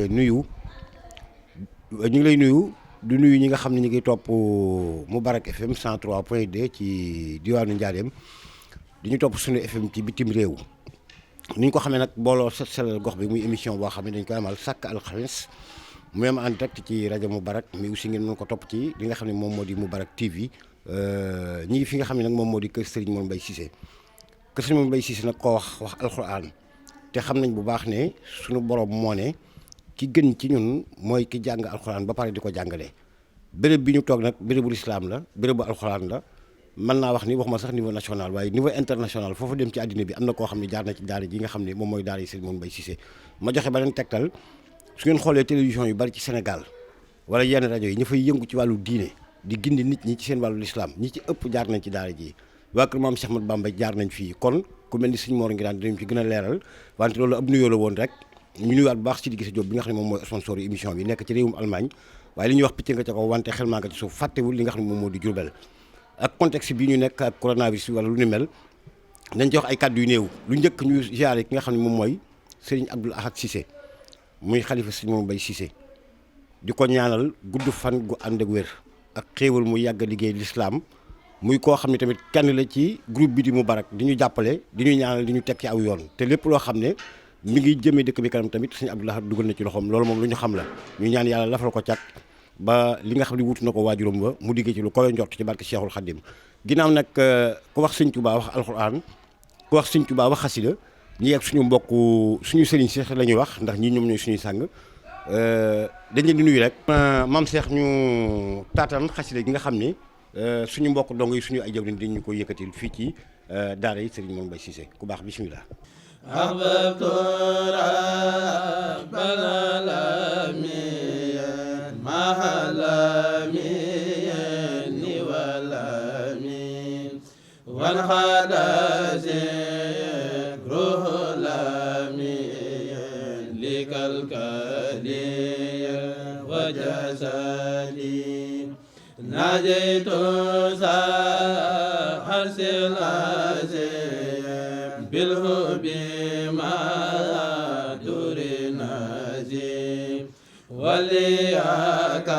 nuyu du nuyu ñi nga xam ne ñu ngi topp Moubarak FM 103.2 ci diwaanu Njaareem di ñu topp suñu FM ci bitim réew ni ñu ko xamee nag booloo set selal gox bi muy émission boo xam ne dañ koy amal chaque alxames mu am en direct ci rajo Moubarak mais aussi ngeen mën ko topp ci li nga xam ne moom moo di Moubarak TV ñi ngi fi nga xam ne nag moom moo di kër Serigne Mor Mbaye Cissé kër Serigne Mor Mbaye Cissé nag koo wax alxuraan te xam nañ bu baax ne suñu borom moo ne ki gën ci ñun mooy ki jàng alxuraan ba pare di ko jàngale béréb bi ñu toog nag bérébu lislaam la bérébu alxuraan la mën naa wax ni waxuma sax niveau national waaye niveau international foofu dem ci àddina bi am na koo xam ne jaar na ci daara ji nga xam ne moom mooy daara yi Serigne Mor Mbaye Cissé ma joxe ba leen tegtal su ngeen xoolee télévision yu bari ci Sénégal wala yenn rajo yi ñu fay yëngu ci wàllu diine di gindi nit ñi ci seen wàllu lislaam ñi ci ëpp jaar nañ ci daara ji waa kër maam Cheikh Ahmadou Bamba jaar nañ fii kon ku mel ni Serigne Mor ngi daan dinañ ci gën a leeral wante loolu ab nuyoo la woon rek ñu nuyuwaat bu baax ci di gis Diop bi nga xam ne moom mooy sponsor yu émission bi nekk ci réewum Allemagne waaye li ñuy wax picc nga ca kaw wante xel maa nga ci suuf fàttewul li nga xam ne moom moo di Diourbel ak contexte bi ñu nekk ak coronavirus bi wala lu ni mel dañ ci wax ay kàddu yu néew lu njëkk ñu ziare ki nga xam ne moom mooy Serigne Abdoul Ahad Cissé muy xalifa Serigne Mor Mbaye Cissé di ko ñaanal gudd fan gu ànd ak wér ak xéewal mu yàgg liggéey l'islam muy koo xam ne tamit kenn la ci groupe bi di Moubarak di ñu jàppale di ñu ñaanal di ñu teg ci aw yoon te lépp loo xam ne mi ngi jëmee dëkk bi kanam tamit Serigne Abdoul Ahad dugal na ci loxoom loolu moom lu ñu xam la ñu ñaan yàlla lafal ko cat ba li nga xam ne wutu na ko waajuram ba mu diggee ci lu koy njort ci barke Cheikhul Khadim ginnaaw nag ku wax Serigne Touba wax alxuraan ku wax Serigne Touba wax xasida ñi ak suñu mbokk suñu sëriñ Cheikh la ñuy wax ndax ñii ñoom ñooy suñuy sàng dañ leen di nuyu rek maam Cheikh ñu taataan xasida gi nga xam ni suñu mbokk dong yi suñu ay jawriñ dañ ñu ko yëkkatil fii ci daara yi Serigne Mor Mbaye Cissé ku baax bismillah أحببت رب العالمين مع الأمين والأمين وانخاد ذكره الأمين لكالكالي وجسدي ناجيت ساحر العزيم بالهب ما دور نازيم ولياك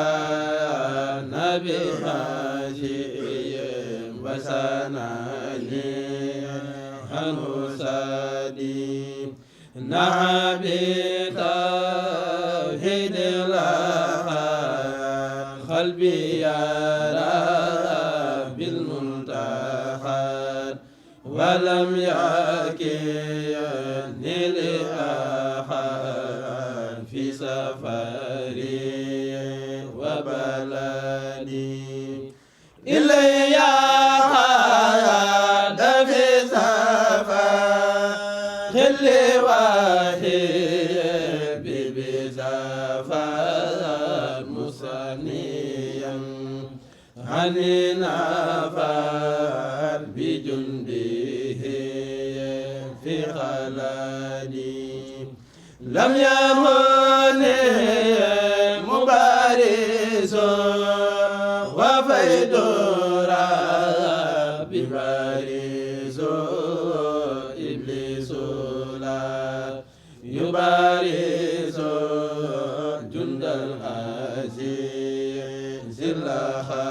نبي هاشم وسناني هنوسادي نعبي توحيد الله قلبي يا رب المنتخب ولم يكن لأحد في سفري وبلدي إلي حاد في سفر خلي واحد بسفر مصنيا عن نفر بجنده في خلدي لم يمن مبارز وفيد ربي بارز إبليس لا يبارز جند العزيز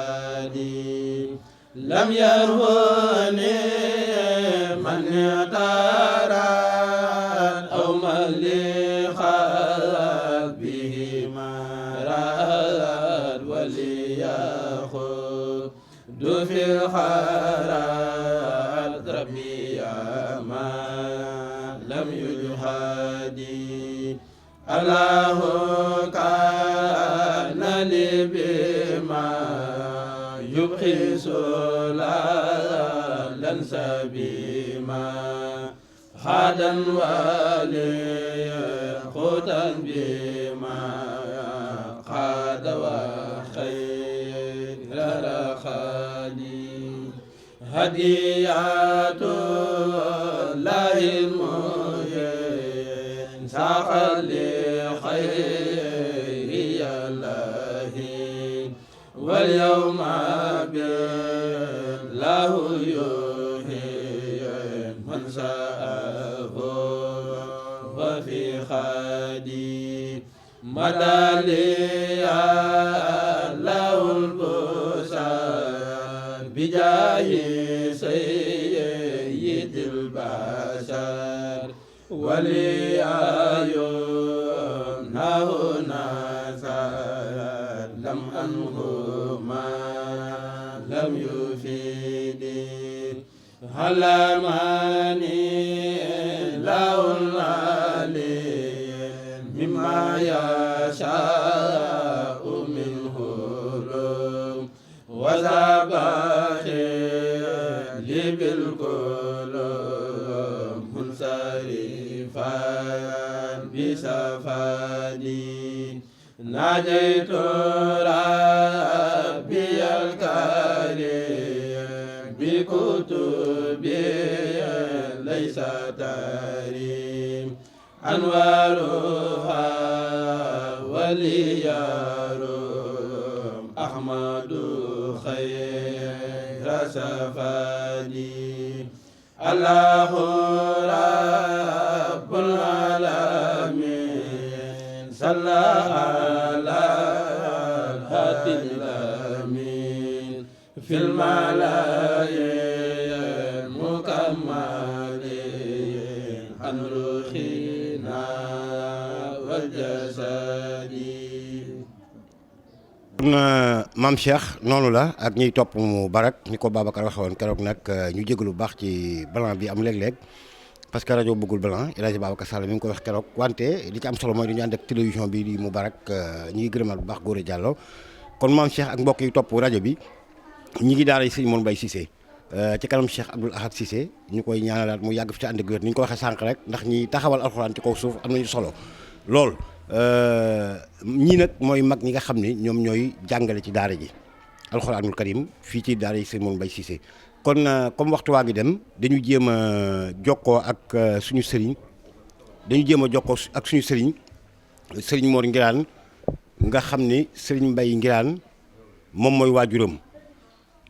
الخديم لم يرهني من اعترى أو من لخلق به مراد وليأخذ في الخيرات ربي ما لم يجهدي الله كان لي بما يبقي سلالا سبيما حدا وليقوتا بما قاد وخير رخالي هديات الله المهين ساق لخير الله واليوم بالله يهين من ساءه وفي خادي madaliya lawul busar bijahi sayyidil bashar waliyayum nahuna lam anhuma lam yufidi halamani lawul alim mimma yasha'u min hulum wa zabakhili bil qulub munsarifan bisafani ناجيت ربي الكريم بكتبي ليس تريم أنوارها وليروم أحمد خير سفاني الله رب العالمين صلى الأمين في الملايين مكملين عن روحنا والجسد. maam Cheikh noonu la ak ñiy topp mu barak ni ko Babacar waxee woon keroog nag ñu jégalu bu baax ci blanc bi am léeg-léeg parce que rajo bëggul blanc El Hadj Babacar Sall mi ngi ko wax keroog wante li ci am solo mooy dañu ànd ak télévision bi di mu barak ñu ngi gërëmal bu baax Gora Diallo. kon maam Cheikh ak mbokk yi topp rajo bi ñi ngi daara sëñ Mor Mbaye Cissé ci kanam Cheikh Abdoul Ahad Cissé ñu koy ñaanalaat mu yàgg fi ci ànd ak wér ni ñu ko waxee sànq rek ndax ñi taxawal alxuraan ci kaw suuf am nañu solo lool. ñii nag mooy mag ñi nga xam ne ñoom ñooy jàngale ci daara ji alxuraanul karim fii ci daara yi sëñ Mor Mbaye Cissé kon comme waxtu waa ngi dem dañu jéem a jokkoo ak suñu sëriñ sëriñ Mor Ngiraan nga xam ni sëriñ Mbaye Ngiraan moom mooy waajuram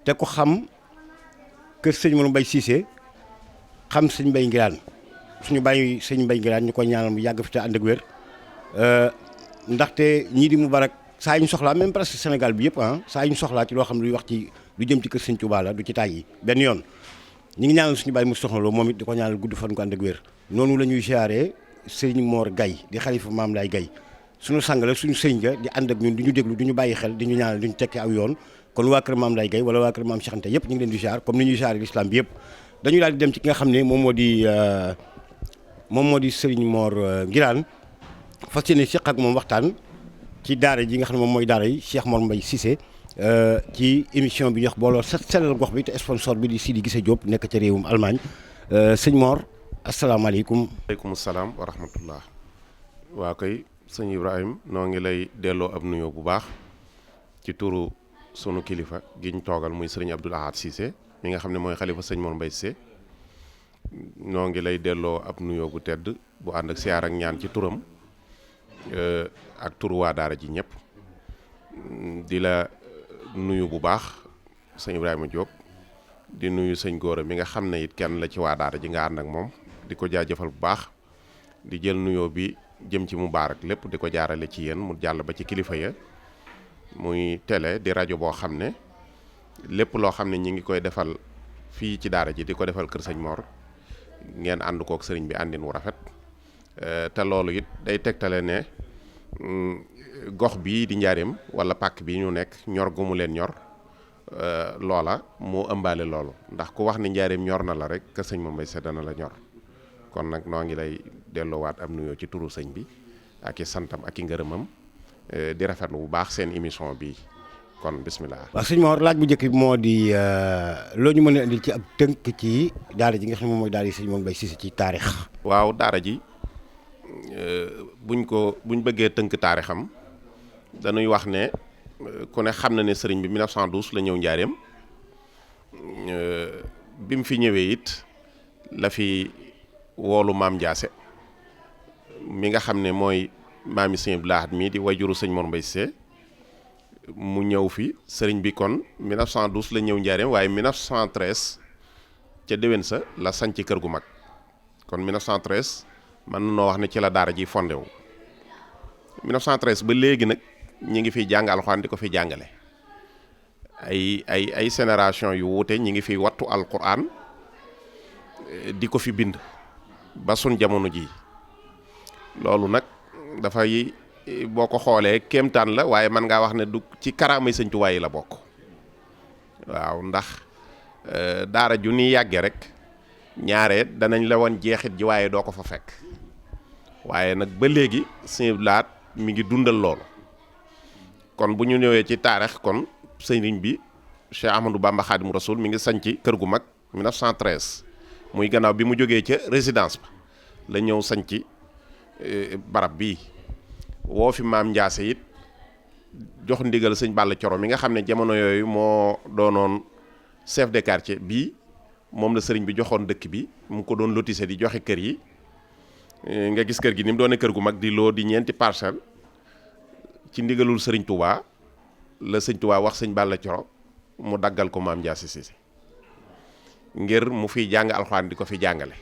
te ko xam kër sëñ Mor Mbaye Cissé xam sëñ Mbaye Ngiraan suñu bàyyi sëñ Mbaye Ngiraan ñu koy ñaanal mu yàgg fi te ànd ak wér ndaxte ñii di mu barak saa yu ñu soxlaa même presque Sénégal bi yëpp saa yu ñu soxlaa ci loo xam ne luy wax ci lu jëm ci kër sëñ Touba la du ci tàyyi benn yoon ñu ngi ñaanal suñu bàyyi mu soxna loo moom it di ko ñaanal gudd fan ko ànd ak wér noonu la ñuy siyaaree sëriñ Mor Gaye di xalifa Maam Laay Gaye suñu sang la suñu sëñ ga di ànd ak ñun di ñu déglu di ñu bàyyi xel di ñu ñaanal di ñu tekki aw yoon kon waa kër Maam Laay Gaye wala waa kër Maam Cheikh Anta yëpp ñu ngi leen di siyaar comme ni ñuy siyaare l'islam bi yëpp dañuy daal di dem ci ki nga xam ne moom moo di sëriñ Mor Ngiraan fas yéene Cheikh ak moom waxtaan ci daara ji nga xam ne moom mooy daara yi Cheikh Mor Mbaye Cissé ci émission bi ñu wax booloo sellal gox bi te sponsor bi di Sidi Gissé Diop nekk ca réewum Allemagne sëñ Mor asalaamaaleykum. waaleykum salaam wa rahmatullah. waa kay sëñ Ibrahima noo ngi lay delloo ab nuyoo bu baax ci turu sunu kilifa gi ñu toogal muy sëriñ Abdoul Ahad Cissé mi nga xam ne mooy xalifa sëñ Mor Mbaye Cissé noo ngi lay delloo ab nuyoo bu tedd bu ànd ak siyaar ak ñaan ci turam ak turu waa daara ji ñëpp di la nuyu bu baax sëñ Ibrahima Diop di nuyu sëñ Gora mi nga xam ne it kenn la ci waa daara ji nga ànd ak moom di ko jaajëfal bu baax di jël nuyoo bi jëm ci Mubaarak lépp di ko jaarale ci yéen mu jàll ba ci kilifa ya muy télé di rajo boo xam ne lépp loo xam ne ñi ngi koy defal fii ci daara ji di ko defal kër sëñ Mor ngeen ànd kook sëriñ bi àndin wu rafet te loolu it day tegtale ne gox bii di njaareem wala pàkk bii ñu nekk ñor gu mu leen ñor loola moo ëmbaale loolu ndax ku wax ne njaareem ñor na la rek kër sëñ Mor Mbaye Cissé dana la ñor kon nag noo ngi lay delloowaat am nuyoo ci turu sëñ bi ak i santam ak i ngërëmam di rafetlu bu baax seen émission bi kon bismillah. waaw sëñ Mor laaj bu njëkk bi moo di loo ñu mën a indil ci ab tënk ci daara ji nga xam ne moom mooy daara yi sëñ Mor Mbaye Cissé ci taarix. waaw daara ji buñ bëggee tënk taarixam dañuy wax ne ku ne xam na ne sëriñ bi 1912 la ñëw njaareem bi mu fi ñëwee it la fi woolu maam Ndiassé mi nga xam ne mooy maami sëñ Abdoul Ahad mi di wayjuru sëñ Mor Mbaye Cissé mu ñëw fi sëriñ bi kon 1912 la ñëw njaareem waaye 1913 ca déwén sa la sanc kër gu mag kon 1913 mën na noo wax ne ci la daara ji fondé wu 1913 ba léegi nag ñi ngi fiy jàng alxuraan di ko fi jàngale ay génération yu wuute ñi ngi fiy wattu alxuraan di ko fi bind ba sun jamono ji loolu nag dafay boo ko xoolee kéemtaan la waaye man ngaa wax ne du ci karaamay Sëñ Tuubaa yi la bokk waaw ndax daara ju ni yàgge rek ñaare danañ la woon jeexit ji waaye doo ko fa fekk waaye nag ba léegi Sëñ Laat mi ngi dundal loolu kon bu ñu ñëwee ci taarix kon sëriñ bi Cheikh Ahmadou Bamba Khadimu Rasoul mi ngi sanc kër gu mag 1913 muy gannaaw bi mu jógee ca résidence ba la ñëw sanc barab bii woo fi maam Ndiasse it jox ndigal sëñ Balla Coro mi nga xam ne jamono yooyu moo doonoon chef de quartier bii moom la sëriñ bi joxoon dëkk bi mu ko doon lotissé di joxe kër yi nga gis kër gi ni mu doone kër gu mag di loo di ñeenti parcelle ci ndigalul sëriñ Touba la sëñ Touba wax sëñ Balla Coro mu daggal ko maam Ndiasse Cissé ngir mu fiy jàng alxuraan di ko fi jàngale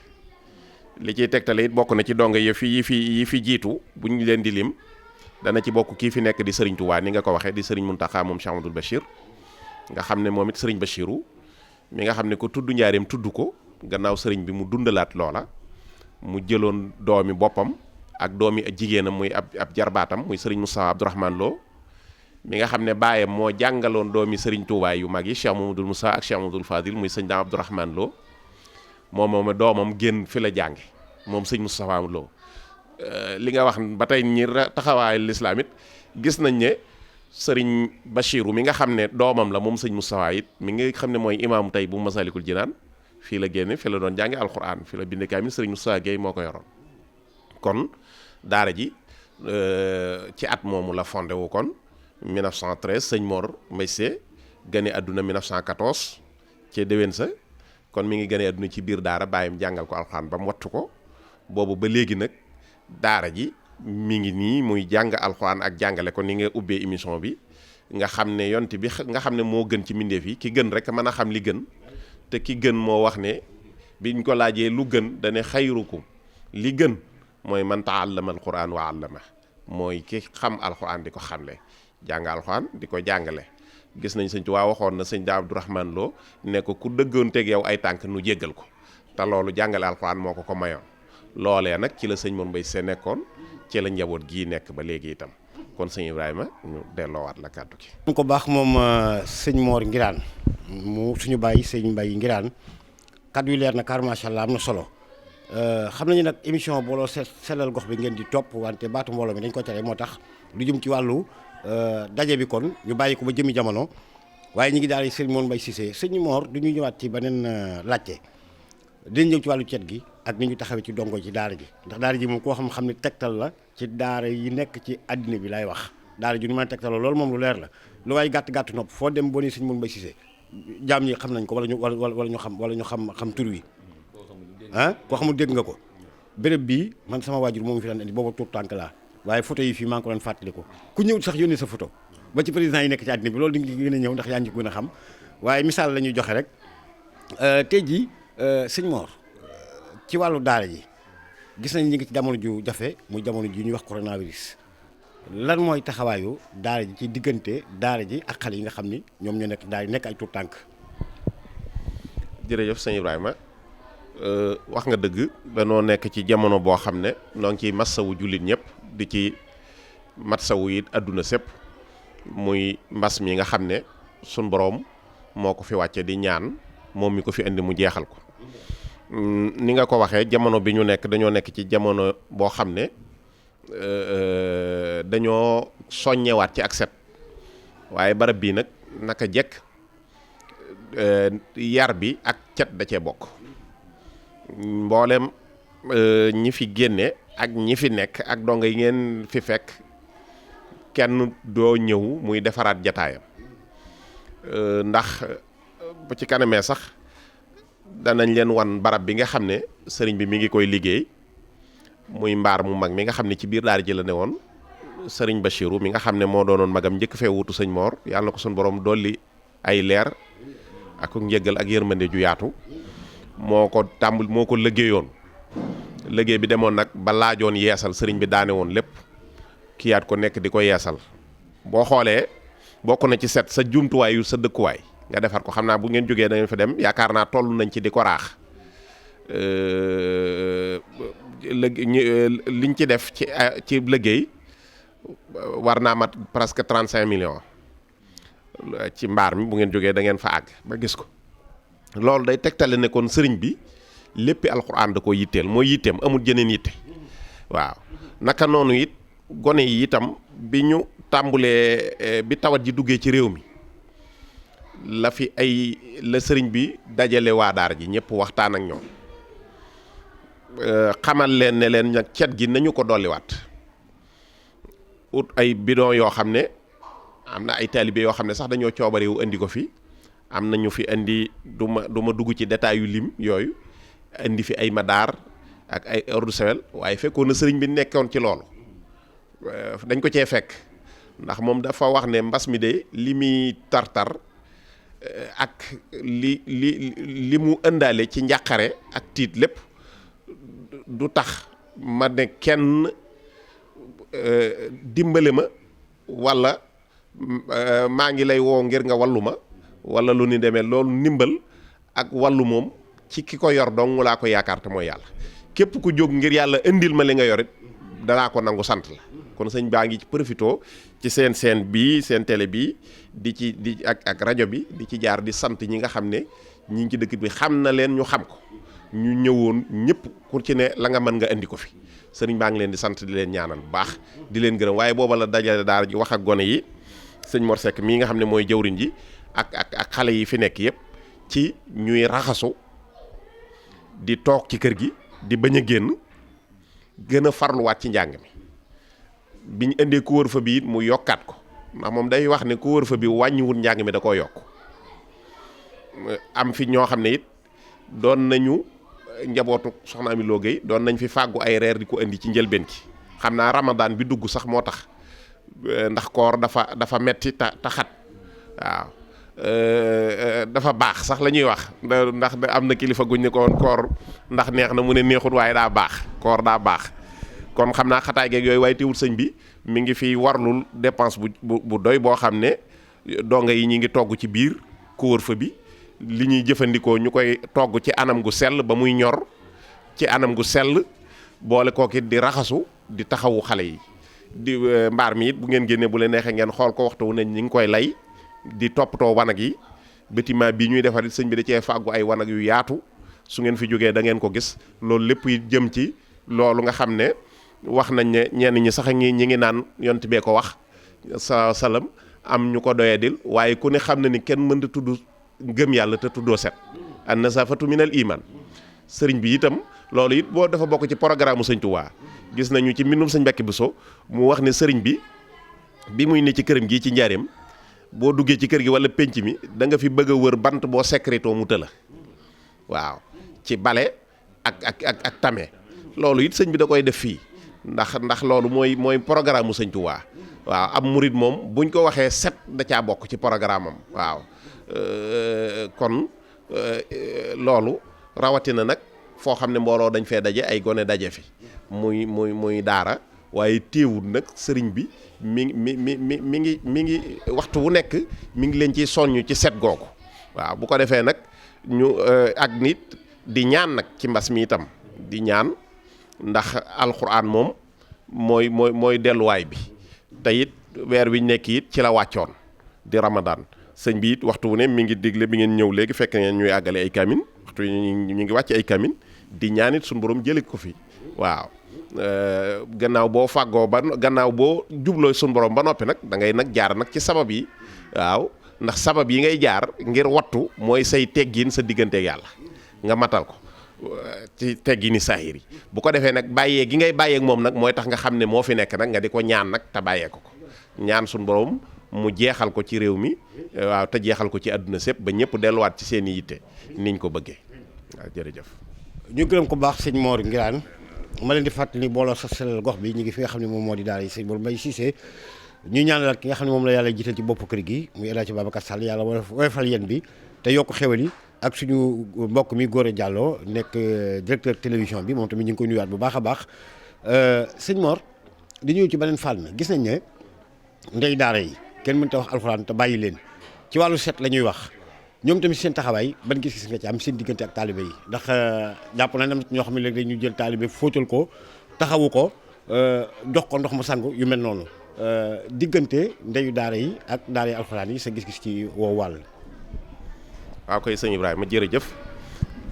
li ciy tegtale it bokk na ci donga yi fi jiitu bu ñu leen di lim dana ci bokk kii fi nekk di sëriñ Touba ni nga ko waxee di sëriñ Mountakha moom Cheikh Amadou Bachir nga xam ne moom it sëriñ Bachiru mi nga xam ne ko tudd njaareem tudd ko gannaaw sëriñ bi mu dundalaat loola mu jëloon doomi boppam ak doomi jigéenam muy ab jarbaatam muy sëriñ Moussa Abdourahmane Lo mi nga xam ne baayam moo jàngaloon doomi sëriñ Touba yu mag yi Cheikh Mamadou Moussa ak Cheikh Mamadou Fadil muy sëñ Daam Abdourahmane Lo moom doomam génn fi la jànge moom sëñ Moustapha Lo li nga wax ba tey ñi taxawaayu lislaam it gis nañ ne sëriñ Bachiru mi nga xam ne doomam la moom sëñ Moustapha it mi nga xam ne mooy imaamu tey bu Masalikul Jinaan fii la génne fi la doon jànge alxuraan fi la binde kaamil sëriñ Moustapha Guèye moo ko yoroon kon daara ji ci at moomu la fondé wu kon 1913 sëñ Mor Mbaye Sy gane àdduna 1914 ci déwén sa kon mi ngi gane àdduna ci biir daara bàyyim jàngal ko alxuraan ba mu wattu ko boobu ba léegi nag daara ji mi ngi nii muy jàng alxuraan ak jàngale ko ni nga ubbee émission bi nga xam ne yonte bi nga xam ne moo gën ci mbindeef yi ki gën rek mën a xam li gën te ki gën moo wax ne biñ ko laajee lu gën dane xayrukum li gën mooy man taallama alxuraan wa allama mooy ki xam alxuraan di ko xamle jàng alxuraan di ko jàngale gis nañ sëñ Tuubaa waxoon na sëñ Daam Abdourahmane Lo ne ko ku dëggoon teg yow ay tànk nu jéggal ko te loolu jàngale alxuraan moo ko mayoon loolee nag ci la sëñ Mor Mbaye Sy nekkoon ci la njaboot gii nekk ba léegi itam kon sëñ Ibrahima ñu delloowaat la kàddu gi. mu ko baax moom sëñ Mor Ngiraan mu suñu bàyyi sëñ Mbaye Ngiraan kàddu yu leer na car macha allah am na solo xam nañu nag émission booloo sellal gox bi ngeen di topp wante baatu mbooloo mi dañ ko tere moo tax lu jëm ci wàllu daje bi kon ñu bàyyi ko ba jëmi jamono waaye ñu ngi daal di sëñ Mor Mbaye Cissé sëñ Mor du ñuy ñëwaat ci beneen laajte dinañ ñëw ci wàllu cet gi ak ni ñu taxawee ci dongo ci daara ji ndax daara ji moom koo xam ne tegtal la ci daara yi nekk ci àddina bi laay wax daara ji ñu mën a tegtal loolu moom lu leer la lu waay gàtt nopp foo dem boo nee sëñ Mor Mbaye Cissé jaam ñi xam nañ ko wala ñu xam tur wi ah koo xamul dégg nga ko béréb bii man sama waajur moom fi daan indi booba tuut tànk laa waaye photo yi fii maa ngi ko doon fàttali ko ku ñëw sax yónnee sa photo ba ci président yi nekk ci àddina bi loolu di nga gën a ñëw ndax yaa ngi gën a xam waaye misaal la ñuy joxe rek tey jii sëñ Mor ci wàllu daara ji gis nañ ñi ngi ci jamono ju jafe muy jamono ji ñuy wax coronavirus lan mooy taxawaayu daara ji ci diggante daara ji ak xale yi nga xam ni ñoom ñoo nekk daara nekk ay tuut tànk. jërëjëf sëñ Ibrahima wax nga dëgg danoo nekk ci jamono boo xam ne noo ngi ciy massawu jullit ñëpp di ci massawu it àdduna sépp muy mbas mi nga xam ne sun boroom moo ko fi wàcce di ñaan moom mi ko fi indi mu jeexal ko ni nga ko waxee jamono bi ñu nekk dañoo nekk ci jamono boo xam ne dañoo soññewaat ci ak set waaye barab bii nag naka jekk yar bi ak cet da cee bokk mboolem ñi fi génne ak ñi fi nekk ak donga yi ngeen fi fekk kenn doo ñëw muy defaraat jataayam ndax bu ci kanamee sax danañ leen wan barab bi nga xam ne sëriñ bi mi ngi koy liggéey muy mbaar mu mag mi nga xam ne ci biir daara ji la ne woon sëriñ Bachiru mi nga xam ne moo doonoon magam njëkk fee wutu sëñ Mor yàlla na ko suñu borom dolli ay leer ak njëggal ak yërmande ju yaatu moo ko liggéeyoon liggéey bi demoon nag ba laajoon yeesal sëriñ bi daane woon lépp kiyaat ko nekk di ko yeesal boo xoolee bokk na ci set sa jumtuwaayu sa dëkkuwaay nga defar ko xam naa bu ngeen jógee da ngeen fa dem yaakaar naa toll nañ ci di ko raax liñ ci def ci liggéey war naa mat presque 35 millions ci mbaar mi bu ngeen jógee da ngeen fa àgg ba gis ko loolu day tegtale ne kon sëriñ bi léppi alxuraan da ko yitteel mooy yitteem amul jeneen yitte waaw naka noonu it gone yi itam bi ñu tàmbulee bi tawat ji duggee ci réew mi la sëriñ bi dajale waa daara ji ñëpp waxtaan ak ñoom xamal leen ne leen nag cet gi nañu ko dolliwaat ut ay bidon yoo xam ne am na ay taalibe yoo xam ne sax dañoo coobarewu indi ko fi am na ñu fi indi du ma dugg ci détail yu lim yooyu indi fi ay madaar ak ay eau de Javel waaye fekkoon na sëriñ bi nekkoon ci loolu dañ ko cee fekk ndax moom dafa wax ne mbas mi de li muy tar-tar ak li mu ëndaale ci njàqare ak tiit lépp du tax ma ne kenn dimbale ma walla maa ngi lay woo ngir nga wallu ma walla lu ni demee loolu ndimbal ak wallu moom ci ki ko yor dong laa ko yaakaar te mooy yàlla képp ku jóg ngir yàlla indil ma li nga yorit danaa ko nangu sant la kon sëñ baa ngi ci profito ci seen bii seen télé bii di ak rajo bi di ci jaar di sant ñi nga xam ne ñi ngi ci dëkk bi xam na leen ñu xam ko ñu ñëwoon ñëpp ku ci ne la nga mën nga indi ko fi sëriñ baa ngi leen di sant di leen ñaanal bu baax di leen gërëm waaye booba la dajale daara ji wax ak gone yi sëñ Mor Seck mii nga xam ne mooy jawriñ ji ak xale yi fi nekk yëpp ci ñuy raxasu di toog ci kër gi di bañ a génn gën a farluwaat ci njàng mi biñ indee couvre-feu bi it mu yokkaat ko ndax moom day wax ne couvre-feu bi wàññiwul njàng mi da koo yokk am fi ñoo xam ne it doon nañu njabootu soxna Ami Lo Gueye doon nañ fi fàggu ay reer di ko indi ci njëlbeen ki xam naa Ramadan bi dugg sax moo tax ndax koor dafa metti ta xat waaw dafa baax sax la ñuy wax ndax am na kilifa guñ ne ko woon koor ndax neex na mu ne neexut waaye daa baax koor daa baax kon xam naa xataay geeg yooyu waaye teewul sëñ bi mi ngi fi warlul dépense bu doy boo xam ne donga yi ñi ngi togg ci biir couvre-feu bi li ñuy jëfandikoo ñu koy togg ci anam gu sell ba muy ñor ci anam gu sell boole kookit di raxasu di taxawu xale yi di mbaar mi it bu ngeen génnee bu leen neexee ngeen xool ko waxtu wu ne ñi ngi koy lay di toppatoo wanag yi bâtiment bii ñuy defar it sëñ bi da cee fàggu ay wanag yu yaatu su ngeen fi jógee da ngeen ko gis loolu lépp yi jëm ci loolu nga xam ne wax nañ ne ñenn ñi sax ñi ngi naan yont bee ko wax sa salam am ñu ko doyadil waaye ku ne xam na ni kenn mën da tudd gëm yàlla te tuddoo set an nasafatu minal iman sëriñ bi itam loolu it boo dafa bokk ci programme sëñ Tuubaa gis nañu ci mbindum sëñ Mbàkke Buso mu wax ne sëriñ bi muy ne ci këram gii ci njaareem boo duggee ci kër gi wala penc mi da nga fi bëgg a wër bant boo secrétoo mu tëla waaw ci bale ak tame loolu it sëñ bi da koy def fii ndax loolu mooy programme mu sëñ Tuubaa waaw am murit moom buñ ko waxee set da caa bokk ci programme am waaw kon loolu rawatina nag foo xam ne mbooloo dañ fee daje ay gone daje fi muy daara waaye téewul nag sëriñ bi mi ngi waxtu wu nekk mi ngi leen ci soññ ci set googu waaw bu ko defee nag ñu ak nit di ñaan nag ci mbas mi itam di ñaan ndax alxuraan moom mooy delluwaay bi te it weer wi nekk it ci la wàccoon di Ramadan sëñ bi it waxtu wu ne mi ngi digle bi ngeen ñëw léegi fekk ngeen ñuy àggale ay kamin waxtu ñu ngi wàcc ay kamin di ñaan it suñu borom jëlee ko fi waaw gannaaw boo fàggoo gannaaw boo jubloo suñu borom ba noppi nag da ngay nag jaar nag ci sabab yi waaw ndax sabab yi ngay jaar ngir wattu mooy say teggin sa digganteeg yàlla nga matal ko ci teggini saahir yi bu ko defee nag bàyyee gi ngay bàyyeeg moom nag mooy tax nga xam ne moo fi nekk nag nga di ko ñaan nag te bàyyee ko ñaan suñu borom mu jeexal ko ci réew mi waaw te jeexal ko ci àdduna sépp ba ñëpp delluwaat ci seen i yitte niñ ko bëggee waaw jërëjëf. ñu gërëm ko baax sëñ Mor Ngiraan ma leen di fàttali ni booloo Sassalal gox bi ñu ngi fi nga xam ne moom moo di daara yi sëñ Mor Mbaye Cissé ñu ñaanal ki nga xam ne moom la yàlla jiital ci bopp kër gi muy El Hadj Babacar Sall yàlla woyofal yéen bi te yokk xewal yi ak suñu mbokk mi Gora Diallo nekk directeur télévision bi moom tamit ñu ngi koy nuyuwaat bu baax a baax sëñ Mor di ñëw ci beneen fànn gis nañ ne ndey daara yi kenn mënta wax alxuraan te bàyyi leen ci wàllu set la ñuy wax ñoom tamit seen taxawaay ban gis-gis nga ci am seen diggante ak taalibe yi ndax jàpp na am ñoo xam ne léegi dañuy jël taalibe fóotal ko taxawu ko jox ko ndox mu sangu yu mel noonu diggante ndeyu daara yi ak daara yi alxuraan yi sa gis-gis ci woo wàll. waaw koy sëñ Ibrahima jërëjëf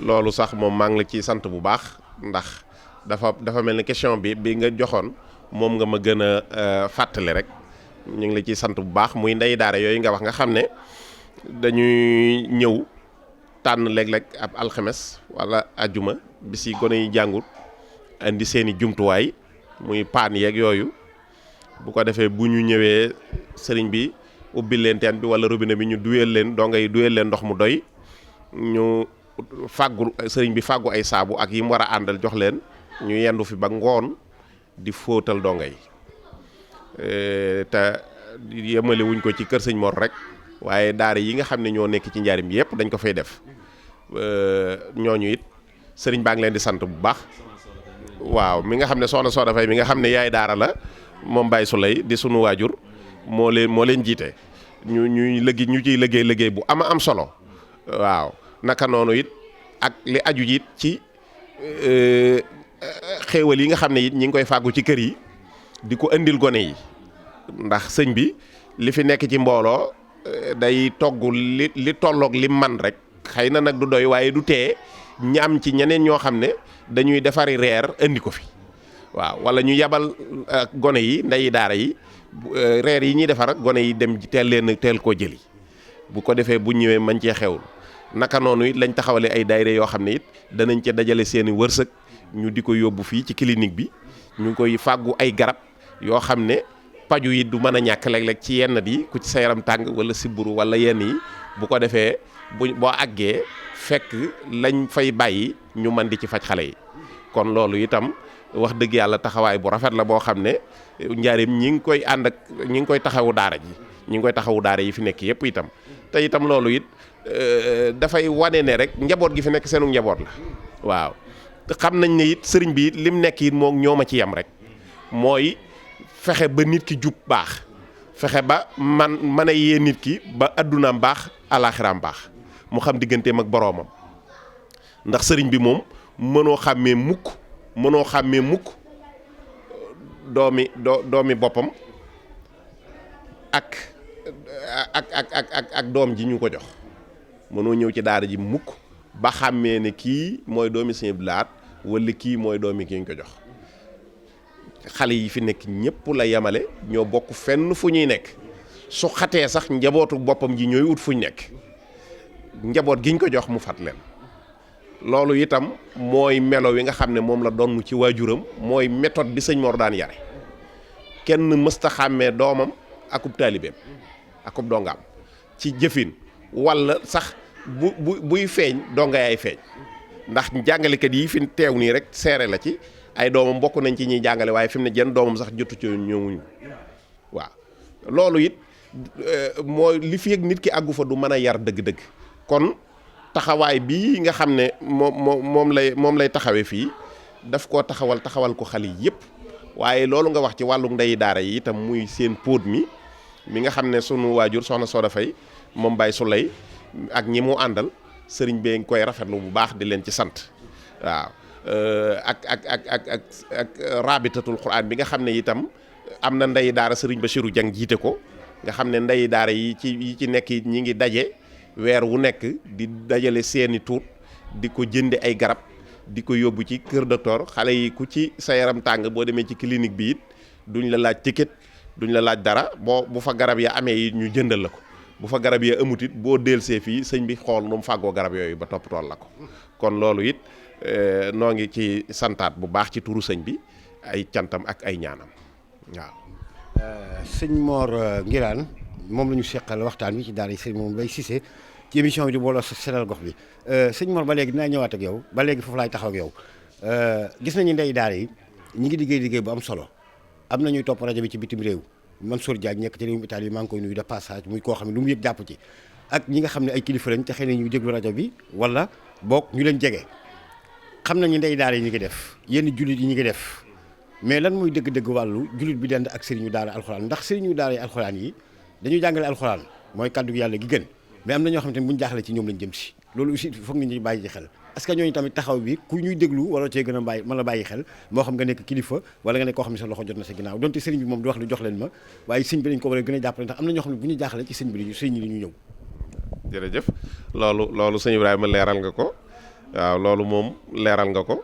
loolu sax moom maa ngi la ciy sant bu baax ndax dafa mel ni question bi nga joxoon moom nga ma gën a fàttali rek ñu ngi la ciy sant bu baax muy ndey daara yooyu nga wax nga xam ne dañuy ñëw tànn léeg-léeg ab alxames wala ajuma bis yi gone yi jàngut indi seeni jumtuwaay muy paan yeeg yooyu bu ko defee bu ñu ñëwee sëriñ bi ubbil leen teen bi wala robinet bi ñu duyeel leen donga yi duyeel leen ndox mu doy ñu fàggu sëriñ bi fàggu ay saabu ak yi mu war a àndal jox leen ñu yendu fi ba ngoon di fóotal donga yi te yemale wuñ ko ci kër sëñ Mor rek waaye daara yi nga xam ne ñoo nekk ci njaarim yëpp dañ ko fay def ñooñu it sëriñ baa ngi leen di sant bu baax waaw mi nga xam ne soxna Soda Faye mi nga xam ne yaay daara la moom Baye Souley di sunu waajur moo leen jiite ñu ciy liggéey bu am solo waaw naka noonu it ak li aju it ci xéewal yi nga xam ne it ñi ngi koy fàggu ci kër yi di ko indil gone yi ndax sëñ bi li fi nekk ci mbooloo day togg li tolloog li man rek xëy na nag du doy waaye du tee ñam ci ñeneen ñoo xam ne dañuy defari reer indi ko fi waaw wala ñu yabal gone yi ndeyi daara yi reer yi ñuy defar gone yi dem teel koo jëli bu ko defee bu ñëwee mañ cee xewul naka noonu it lañ taxawale ay daayira yoo xam ne it danañ ca dajale seeni wërsëg ñu di ko yóbbu fii ci clinique bi ñu koy fàggu ay garab yoo xam ne paju yi du mën a ñàkk léeg-léeg ci yenn yi ku ci sa yaram tàng wala siburu wala yenn yi bu ko defee boo àggee fekk lañ fay bàyyi ñu mën di ci faj xale yi kon loolu itam wax dëgg yàlla taxawaay bu rafet la boo xam ne njaarim ñi ngi koy ànd ak ñi ngi koy taxawu daara ji ñi ngi koy taxawu daara yi fi nekk yëpp itam te itam loolu it dafay wane ne rek njaboot gi fi nekk seenu njaboot la waaw xam nañ ne it sëriñ bi it lim nekk it moom ñoo ma ci yem rek mooy fexe ba nit ki jub baax fexe ba mën a yee nit ki ba addunaam baax alaaxiraam baax mu xam digganteem ak boroomam ndax sëriñ bi moom mënoo xàmmee mukk doomi boppam ak doom ji ñu ko jox mënoo ñëw ci daara ji mukk ba xàmmee ne kii mooy doomi Sëñ Abdou Lahad wala kii mooy doomi ki ñu ko jox xale yi fi nekk ñëpp la yemale ñoo bokk fenn fu ñuy nekk su xatee sax njabootu boppam ji ñooy ut fu ñu nekk njaboot gi ñu ko jox mu fat leen loolu itam mooy melo wi nga xam ne moom la doon ci waajuram mooy méthode bi sëñ Mor daan yare kenn mësta xàmmee doomam akub taalibeem akub dongaam ci jëfin walla sax buy feeñ donga yaay feeñ ndax jàngalekat yi fi teew nii rek seere la ci ay doomam bokk nañ ci ñuy jàngale waaye fi mu ne jenn doomam sax jotu ci ñëwuñu waaw loolu it mooy li fi ak nit ki àggu fa du mën a yar dëgg-dëgg kon taxawaay bii nga xam ne moom lay taxawee fii daf koo taxawal ko xale yëpp waaye loolu nga wax ci wàllu ndeyi daara yi itam muy seen póot mi nga xam ne sunu waajur soxna Soda Faye moom Baye Souley ak ñi mu àndal sëriñ bee ngi koy rafetlu bu baax di leen ci sant waaw ak rabitatul Qur'an bi nga xam ne itam am na ndeyi daara sëriñ Bachirou Dieng jiite ko nga xam ne ndeyi daara yi ci nekk ñi ngi daje weer wu nekk di dajale seeni tuut di ko jënde ay garab di ko yóbbu ci kër docteur xale yi ku ci sa yaram tàng boo demee ci clinique bi it duñ la laaj ticket duñ la laaj dara bu fa garab ya amee yi ñu jëndal la ko bu fa garab ya amut it boo delsee fii sëñ bi xool nu mu fàggoo garab yooyu ba toppatool la ko kon loolu it noo ngi ci santaat bu baax ci turu sëñ bi ay cantam ak ay ñaanam waaw. sëñ Mor Ngiraan moom la ñu seqal waxtaan wi ci daara yi sëñ moom lay Cissé ci émission bi di booloo setal gox bi sëñ Mor ba léegi dinaa ñëwaat ak yow ba léegi foofu laay taxaw ak yow gis nañu ndey daara yi ñi ngi liggéey bu am solo am na ñuy topp rajo bi ci bitim réew Mansour Diagne nekk ci réewum Italie maa ngi koy nuyu de passage muy koo xam ne lu mu yëg jàpp ci ak ñi nga xam ne ay kilifa lañ te xëy na ñuy déglu rajo bi wala boog ñu leen jege xam nañu ndey daara yi ñu ngi def yenn jullit yi ñu ngi def mais lan mooy dëgg-dëgg wàllu jullit bi dend ak sëriñu daara alxuraan ndax sëriñu daara yi alxuraan yi dañuy jàngale alxuraan mooy kàddu yàlla gi gën mais am na ñoo xam te ne bu ñu jaaxle ci ñoom lañ jëm si loolu aussi foog nga ñuy bàyyi ci xel est-ce que ñooñu tamit taxaw bi ku ñuy déglu wala cee gën a mën a bàyyi xel moo xam nga nekk kilifa wala nga nekk koo xam ne sa loxo jot na sa ginnaaw donte sëriñ bi moom du wax lu jox leen ma waaye sëñ bi dañ ko war a gën a jàppale ndax am na ñoo xam ne bu ñu jaaxle ci sëñ bi sëñ li ñu ñëw. jërëjëf loolu sëñ Ibrahima leeral nga ko waaw loolu moom leeral nga ko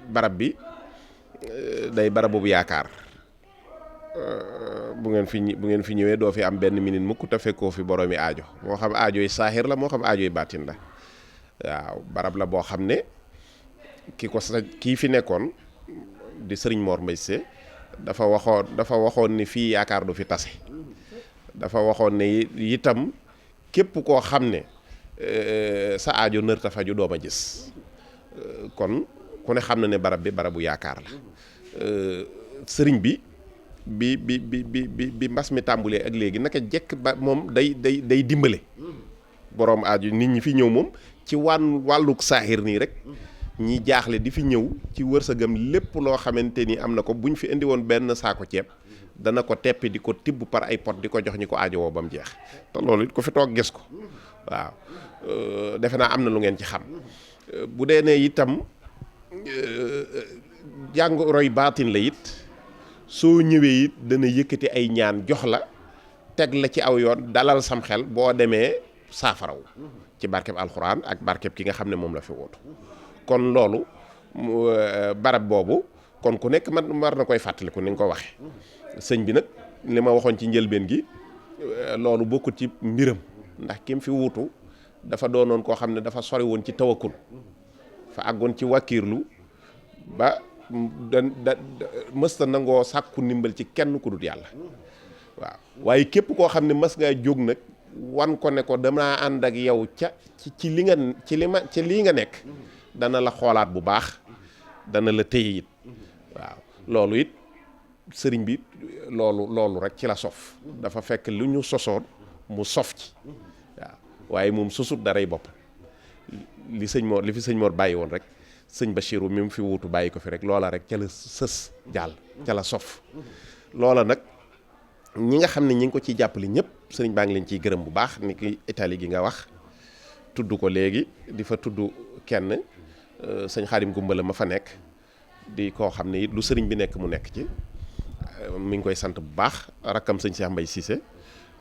barab bi day barab bu yaakaar bu ngeen fi ñëwee doo fi am benn minute mukk te fekkoo fi boroomi aajo moo xam aajo yi saaxir la moo xam aajo yi baatin la waaw barab la boo xam ne kii fi nekkoon di sëriñ Mor Mbaye Cissé dafa waxoon ni fii yaakaar du fi tase dafa waxoon ne itam képp koo xam ne sa aajo nër ta faju dooma gis kon ku ne xam na ne barab bi barabu yaakaar la sëriñ bi mbas mi tàmbulee ak léegi naka jekk ba moom day dimbale boroom aajo nit ñi fi ñëw moom ci wàlluk saaxir nii rek ñi jaaxle di fi ñëw ci wërsëgam lépp loo xamante ni am na ko bu ñu fi indi woon benn saako ceeb dana ko teppi di ko tibb par ay pot di ko jox ñi ko aajowoo ba mu jeex te loolu it ko fi toog gis ko waaw defe naa am na lu ngeen ci xam bu dee ne itam jàngoroy baatin la it soo ñëwee it dana yëkkati ay ñaan jox la teg la ci aw yoon dalal sam xel boo demee saafaraw ci barkeb alxuraan ak barkeb ki nga xam ne moom la fi wootu kon loolu barab boobu kon ku nekk man war na koy fàttaliku ni nga ko waxe sëñ bi nag li ma waxoon ci njëlbeen gi loolu bokkut ci mbiram ndax kim fi wuutu dafa doonoon koo xam ne dafa sori woon ci tawakkul fa àggoon ci wàkkiirlu ba mësta nangoo sàkku ndimbal ci kenn ku dut yàlla waaw waaye képp koo xam ne mës ngaa jóg nag wan ko ne ko damaa ànd ak yow ci lii nga nekk dana la xoolaat bu baax dana la téye it waaw loolu it sëriñ bi loolu rek ci la sof dafa fekk lu ñu sosoon mu sof ci waaw waaye moom sosut daray bopp li fi sëñ Mor bàyyi woon rek sëñ Bachirou mi mu fi wuutu bàyyi ko fi rek loola rek ca la sës jàll ca la sof loola nag ñi nga xam ne ñi ngi ko ciy jàppale ñëpp sëriñ baa ngi leen ciy gërëm bu baax ni ki Italie gi nga wax tudd ko léegi di fa tudd kenn sëñ Xaadim Gumbala ma fa nekk di koo xam ne it lu sëriñ bi nekk mu nekk ci mi ngi koy sant bu baax rakkam sëñ Cheikh Mbaye Cissé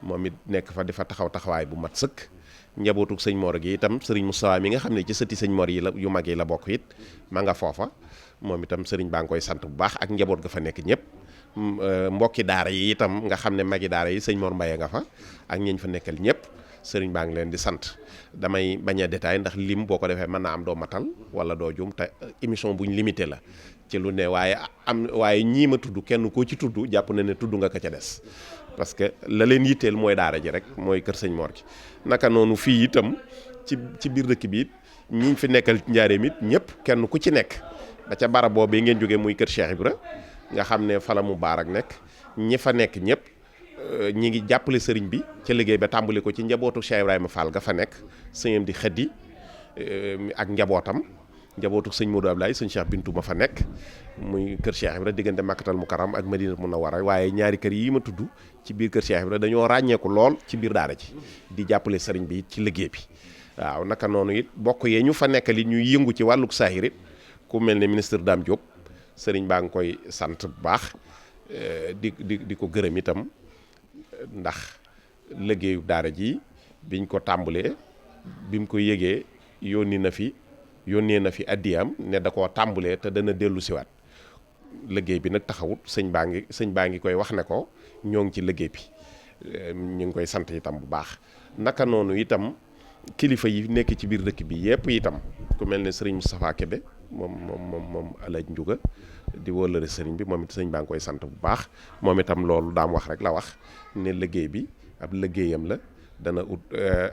moom it nekk fa di fa taxawaay bu mat sëkk njabootug sëñ Mor gi itam sëriñ Moustapha mi nga xam ne ci sëti sëñ Mor yi la yu mag yi la bokk it ma nga foofa moom itam sëriñ baa ngi koy sant bu baax ak njaboot ga fa nekk ñëpp mbokki daara yi itam nga xam ne magi daara yi sëñ Mor Mbaye nga fa ak ñeñ fa nekkal ñëpp sëriñ baa ngi leen di sant damay bañ a détail ndax lim boo ko defee mën naa am doo matal wala doo jum te émission buñ limité la ci lu ne waaye ñii ma tudd kenn koo ci tudd jàpp na ne tudd nga ko ca des parce que la leen yitteel mooy daara ji rek mooy kër sëñ Mor gi naka noonu fii itam ci biir dëkk bi it ñi fi nekkal njaareem it ñëpp kenn ku ci nekk da ca barab boobee ngeen jógee muy kër Cheikh Ibra nga xam ne fa la mu baarak nekk ñi fa nekk ñëpp ñi ngi jàppale sëriñ bi ca liggéey ba tàmbali ko ci njabootu Cheikh Ibrahima Fall ga fa nekk sëñam di xëddi ak njabootam njabootu sëñ Modou Ablaye sëñ Cheikh Bintou ma fa nekk muy kër Cheikh Ibra diggante Makkatal Mukarram ak Madina Munawwara waaye ñaari kër yi ma tudd ci biir kër Cheikh Ibra dañoo ràññeeku lool ci biir daara ji di jàppale sëriñ bi ci liggéey bi waaw naka noonu it bokk yee ñu fa nekkal it ñuy yëngu ci wàlluk saahir it ku mel ne ministre Dame Diop sëriñ baa ngi koy sant bu baax di ko gërëm itam ndax liggéeyu daara ji biñ ko tàmbalee bi mu ko yëgee yónnee na fi addiyam ne da koo tàmbalee te dana dellu siwaat liggéey bi nag taxawut sëñ baa ngi koy wax ne ko ñoo ngi ci liggéey bi ñu ngi koy sant itam bu baax naka noonu itam kilifa yi nekk ci biir dëkk bi yépp itam ku mel ne sëriñ Moustapha Kébé moom Alaaji Njuga di wóolëre sëriñ bi moom it sëñ baa ngi koy sant bu baax moom itam loolu daam wax rek la wax ne liggéey bi ab liggéeyam la dana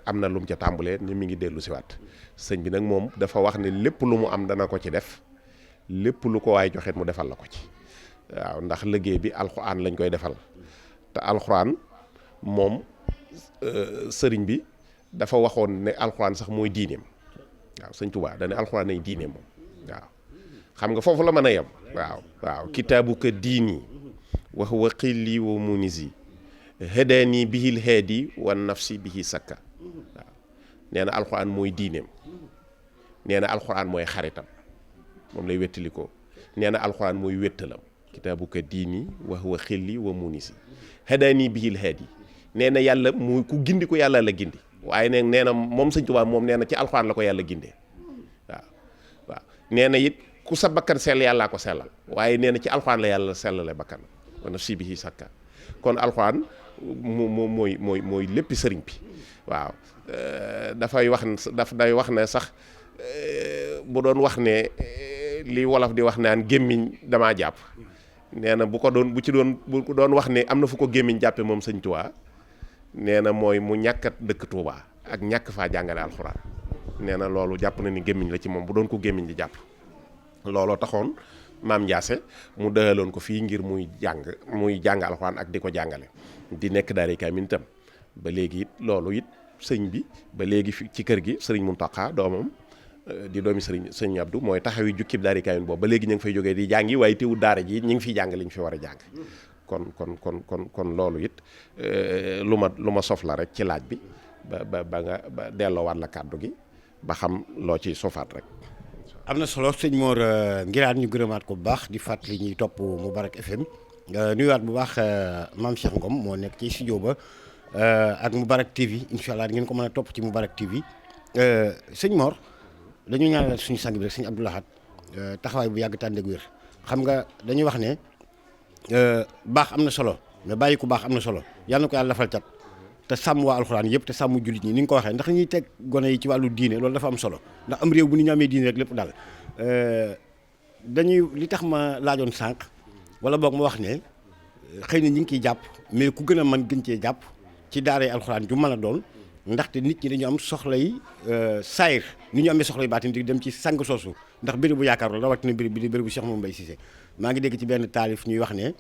am na lu mu ca tàmbalee ni mi ngi dellu siwaat sëñ bi nag moom dafa wax ne lépp lu mu am dana ko ci def lépp lu ko waay joxet mu defal la ko ci waaw ndax liggéey bi alxuraan lañ koy defal te alxuraan moom sëriñ bi dafa waxoon ne alxuraan sax mooy diineem waaw sëñ Tuubaa dane alxuraan ay diineem moom waaw xam nga foofu la mën a yem waaw kitaabuka diini wa huwa xilli wa munisi hadaani bihil haadi wa nafsi bihi sakka waaw nee na alxuraan mooy diineem nee na alxuraan mooy xaritam moom lay wettali ko nee na alxuraan mooy wettalam kitaabuka diini wa huwa xilli wa munisi hadaani bihil haadi nee na yàlla muy ku gindi ko yàlla la gindi waaye nag nee na moom Sëñ Tuubaa moom nee na ci alxuraan la ko yàlla gindee waaw nee na it ku sa bakkan sell yàllaa ko sellal waaye nee na ci alxuraan la yàlla sellale bakkan wa nafsi bihi sakka kon alxuraan mooy léppi sëriñ bi waaw day wax ne sax bu doon wax ne li wolof di wax naan gémmiñ damaa jàpp nee na bu ko doon wax ne am na fu ko gémmiñ jàppe moom Sëñ Tuubaa nee na mooy mu ñàkkat dëkk Tuubaa ak ñàkk faa jàngale alxuraan nee na loolu jàpp na ni gémmiñ la ci moom bu doon ko gémmiñ di jàpp looloo taxoon maam Ndiasse mu dëhaloon ko fii ngir muy jàng alxuraan ak di ko jàngale di nekk daari kaamil itam ba léegi it loolu it sëñ bi ba léegi fi ci kër gi sëriñ Muntaxa doomam di doomi sëriñ Abdou mooy taxawi jukkib daari kaamil boobu ba léegi ñu ngi fay jógee di jàngi waaye teewul daara ji ñu ngi fiy jàng li ñu fi war a jàng kon loolu it lu ma sof la rek ci laaj bi ba nga delloowaat la kàddu gi ba xam loo ci sofaat rek. am na solo sëñ Mor Ngiraan ñu gërëmaat ko bu baax di fàttali ñuy topp Moubarak FM nuyuwaat bu baax maam Cheikh Ngom moo nekk ci studio ba ak Moubarak TV incha allah ngeen ko mën a topp ci Moubarak TV sëñ Mor dañu ñaanal suñu sang bi rek sëñ Abdou Lahad taxawaay bu yàgg tànn ak wér xam nga dañuy wax ne baax am na solo mais bàyyi ku baax am na solo yàlla na ko yàlla dafal cat te sàmm waa alxuraan yëpp te sàmm jullit ñi ni nga ko waxee ndax ñuy teg gone yi ci wàllu diine loolu dafa am solo ndax am réew bu nit ñu amee diine rek lépp daal dañuy li tax ma laajoon sànq wala boog ma wax ne xëy na ñi ngi ciy jàpp mais ku gën a mën gën cee jàpp ci daaray alxuraan ju mën a doon ndaxte nit ñi dañu am soxla yi saayir ni ñu amee soxla yi baatin di dem ci sang soosu ndax béréb bu yaakaar la rawatina béréb bi di béréb bu Cheikh Mouhamed Mbaye Cissé maa ngi dégg ci benn taalif ñuy wax ne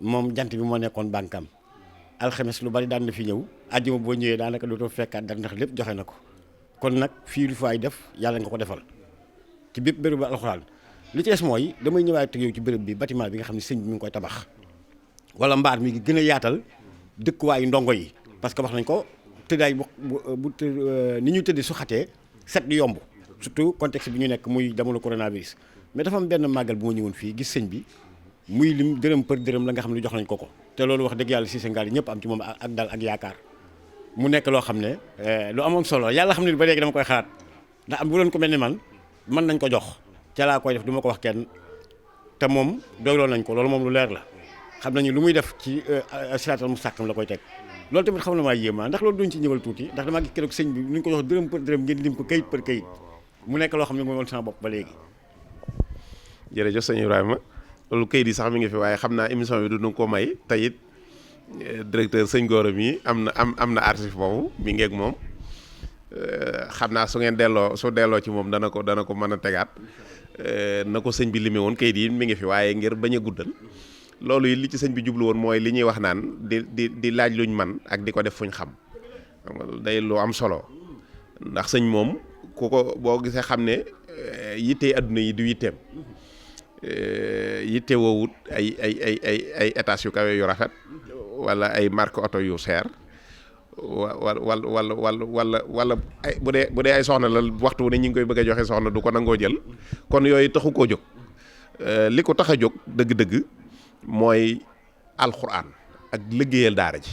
moom jant bi moo nekkoon bànkam alxames lu bari daan na fi ñëw àjjuma boo ñëwee daanaka dootoo fekkaat dara ndax lépp joxe na ko kon nag fii lu faay def yàlla nga ko defal ci bépp béréb bu alxuraan li ci des mooy damay ñëwaat teg yow ci béréb bi bâtiment bi nga xam ne sëñ bi mi ngi koy tabax wala mbaar mi ngi gën a yaatal dëkkuwaayu ndongo yi parce que wax nañ ko tëddaay bu ni ñu tëddee su xatee set di yomb surtout contexte bi ñu nekk muy jamono coronavirus mais dafa am benn màggal bu ma ñëwoon fii gis sëñ bi muy lim dërëm për dërëm la nga xam ne jox nañ ko te loolu wax dëgg yàlla si Sénégal yi ñëpp am ci moom ak dal ak yaakaar mu nekk loo xam ne lu amoon solo yàlla xam ne ba léegi dama koy xalaat ndax am bu doon ko mel ni man mën nañ ko jox ca laa koy def du ma ko wax kenn te moom doyloo nañ ko loolu moom lu leer la xam nañu lu muy def ci siraatal mustaqim la koy teg loolu tamit xam na maa yéema ndax loolu duñ ci ñëwal tuuti ndax damaa gis keroog sëñ bi ñu ko jox dërëm për dërëm ngeen lim ko kayit për kayit mu nekk loo xam ne mooy woon sama bopp ba léegi. jërëjëf sëñ Ibrahima loolu kayit yi sax mi ngi fi waaye xam naa émission bi du ko may te it directeur sëñ Gora mi am na archive boobu mi ngeeg moom xam naa su delloo ci moom dana ko mën a tegaat na ko sëñ bi limee woon kayit yi mi ngi fi waaye ngir bañ a guddal loolu yi li ci sëñ bi jublu woon mooy li ñuy wax naan di laaj luñ man ak di ko def fuñ xam day lu am solo ndax sëñ moom ku ko boo gisee xam ne yittee adduna yi du yitteem yitte woowut ay étages yu kawe yu rafet wala ay marque oto yu seer wala ay bu dee ay soxna la waxtu ne ñi ngi koy bëgg a joxe soxna du ko nangoo jël kon yooyu taxu koo jóg li ko tax a jóg dëgg-dëgg mooy alxuraan ak liggéeyal daara ji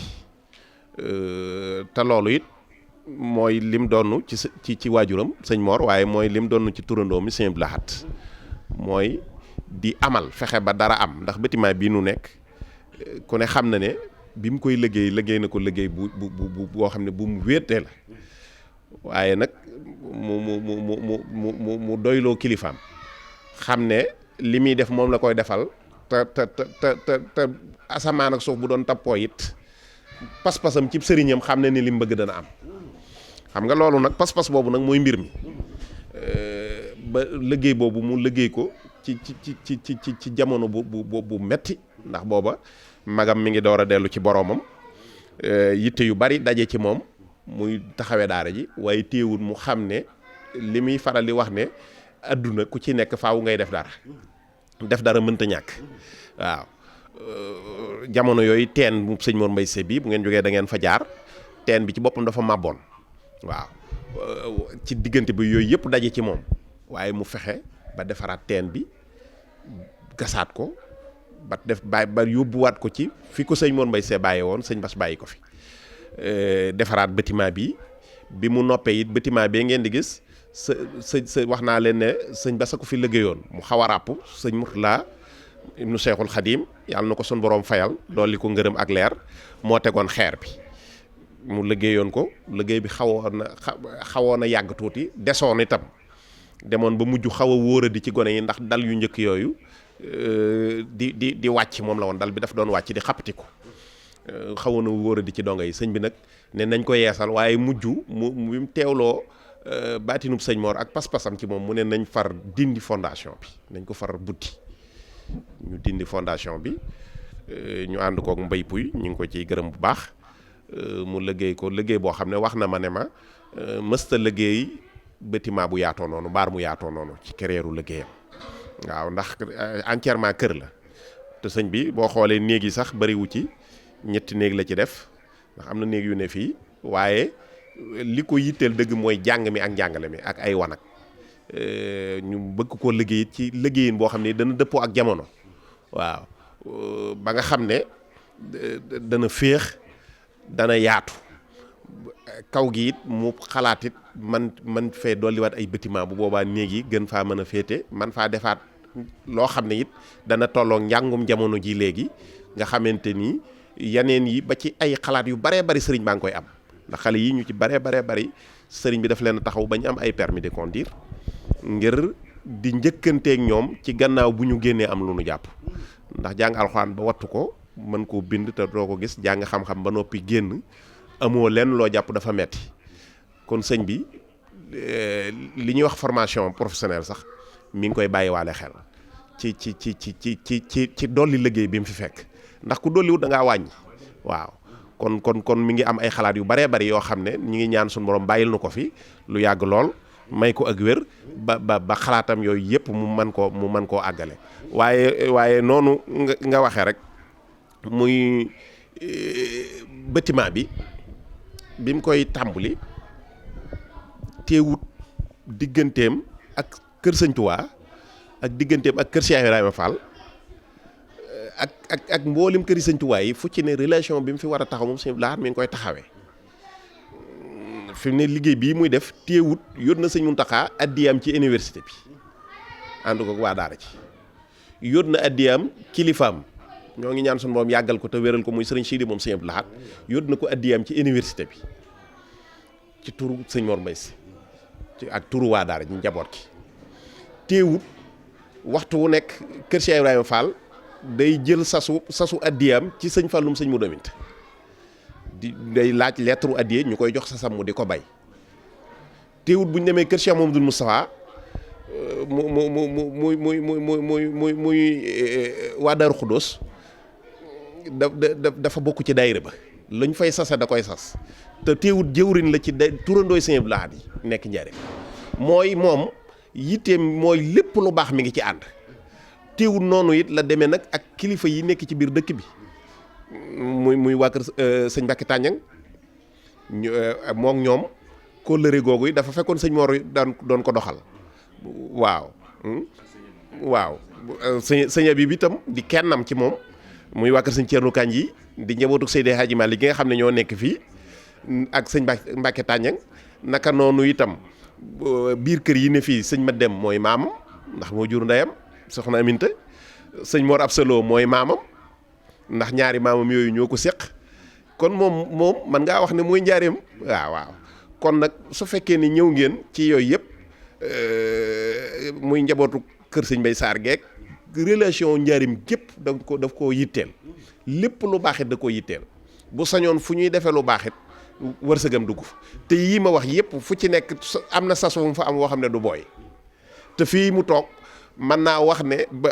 te loolu it mooy lim doonu ci waajuram sëñ Mor waaye mooy lim doonu ci turandoo mi sëñ Abdou Lahad mooy di amal fexe ba dara am ndax bâtiment bii nu nekk ku ne xam na ne bi mu koy liggéey na ko liggéey bu boo xam ne bu mu wéetee la waaye nag mu doyloo kilifaam xam ne li muy def moom la koy defal te asamaan ak suuf bu doon tappoo it pas-pasam ci sëriñam xam ne ni li mu bëgg dana am xam nga loolu nag pas-pas boobu nag mooy mbir mi ba liggéey boobu mu liggéey ko ci jamono bu metti ndax booba magam mi ngi door a dellu ci boroomam yitte yu bari daje ci moom muy taxawee daara ji waaye téewul mu xam ne li muy faral di wax ne adduna ku ci nekk faaw ngay def dara mënta ñàkk waaw. Jamono yooyu teen bu sëñ Mor Mbaye Sy bi bu ngeen jógee da ngeen fa jaar teen bi ci boppam dafa màbboon waaw ci diggante bi yooyu yëpp daje ci moom waaye mu fexe ba defaraat teen bi gasaat ko ba yóbbuwaat ko ci fi ko sëñ Mor Mbaye Sy bàyyi woon sëñ Bass bàyyi ko fi defaraat bâtiment bi mu noppee it bâtiment bee ngeen di gis sa wax naa leen ne sëñ Bass ko fi liggéeyoon mu xaw a ràpp sëñ Mourtala ibnu Cheikhul Khadim yàlla na ko sun borom fayal dolli ko ngërëm ak leer moo tegoon xeer bi mu liggéeyoon ko liggéey bi xawoon na yàgg tuuti desoon itam demoon ba mujj xaw a wóoradi ci gone yi ndax dal yu njëkk yooyu di wàcc moom la woon dal bi daf doon wàcc di xapti ko xawoon na wóoradi ci dongo yi sëñ bi nag ne nañ ko yeesal waaye mujj mu teewloo baatinub sëñ Mor ak pas-pasam ci moom mu ne nañ far dindi fondation bi nañ ko far buddi ñu dindi fondation bi ñu ànd kook Mbay Puy ñu ngi ko ciy gërëm bu baax mu liggéey ko liggéey boo xam ne wax na ma ne ma mësta liggéey bâtiment bu yaatoo noonu mbaar mu yaatoo noonu ci kereeru liggéeyam waaw ndax entièrement kër la te sëñ bi boo xoolee néeg yi sax bariwu ci ñetti néeg la ci def ndax am na néeg yu ne fii waaye li ko yitteel dëgg mooy jàng mi ak njàngale mi ak ay wanag ñu bëgg koo liggéey ci liggéeyin boo xam ne dana dëppoo ak jamono waaw ba nga xam ne dana féex dana yaatu kaw gi it mu xalaat it man fee dolliwaat ay bâtiment bu boobaa néeg yi gën faa mën a féete man faa defaat loo xam ne it dana tolloo njàngum jamono ji léegi nga xamante ni yeneen yi ba ci ay xalaat yu baree bari sëriñ baa ngi koy am ndax xale yi ñu ci baree bari sëriñ bi daf leen a taxaw ba ñu am ay permis de conduire ngir di njëkkanteeg ñoom ci gannaaw bu ñu génnee am lu nu jàpp ndax jàng alxuraan ba wattu ko mën koo bind te doo ko gis jàng xam-xam ba noppi génn amoo lenn loo jàpp dafa metti kon sëñ bi li ñuy wax formation professionnelle sax mi ngi koy bàyyiwaale xel ci dolli liggéey bi mu fi fekk ndax ku dolliwut da ngaa wàññi waaw kon mi ngi am ay xalaat yu baree bari yoo xam ne ñu ngi ñaan suñu borom bàyyil nu ko fi lu yàgg lool may ko ak wér ba xalaatam yooyu yëpp mu mën koo àggale waaye noonu nga waxee rek muy bâtiment bi mu koy tàmbali teewut digganteem ak kër Sëñ Tuubaa ak digganteem ak kër Cheikh Ibrahima Fall ak mboolem këri Sëñ Tuubaa yi fu ci ne relation bi mu fi war a taxaw moom sëñ Lahad mi ngi koy taxawee fi mu ne liggéey bii muy def teewut yót na sëñ Muntaxa addiyaam ci université bi ànd ko waa daara ci yót na addiyaam kilifaam ñoo ngi ñaan suñu moom yàggal ko te wéral ko muy sëriñ Sidi moom sëñ Lahad yót na ko addiyaam ci université bi ci turu sëñ Mor Mbaye Sy ak turu waa daara ñu njaboot ki teewut waxtu wu nekk kër Cheikh Ibrahima Fall day jël sasu addiyaam ci sëñ Fallum sëñ mu domint day laaj lettre addiye ñu koy jox sasam mu di ko bay teewut bu ñu demee kër Cheikh Mamadou Moustapha muy waa Daaru Xuddoos dafa bokk ci daayira ba lañ fay sase da koy sas te teewut jëwrin la ci turandooy sëñ Lahad yi nekk njariñ mooy moom yitteem mooy lépp lu baax mi ngi ci ànd teewut noonu it la demee nag ak kilifa yi nekk ci biir dëkk bi muy waa kër sëñ Mbacke Tàññang mook ñoom kóllëre googu yi dafa fekkoon sëñ Mor doon ko doxal waaw sëñ bi itam di kennam ci moom muy waa kër sëñ Thierno Kandji yi di njabootu Seydi Hadji Malick gi nga xam ne ñoo nekk fii ak sëñ Mbacke Tàññang naka noonu itam biir kër yi ne fii sëñ ma dem mooy maamam ndax moo jur ndeyam soxna Aminta sëñ Mor Absalo mooy maamam ndax ñaari maamam yooyu ñoo ko séq kon moom man ngaa wax ne mooy njaareem waaw kon nag su fekkee ni ñëw ngeen ci yooyu yëpp muy njabootu kër sëñ Mbay Saar geek relation njaareem gépp daf koo yitteel lépp lu baaxit da koo yitteel bu sañoon fu ñuy defee lu baaxit wërsëgam dugg te yii ma wax yëpp fu ci nekk am na sas mu fa am woo xam ne du booy te fii mu toog mën naa wax ne ba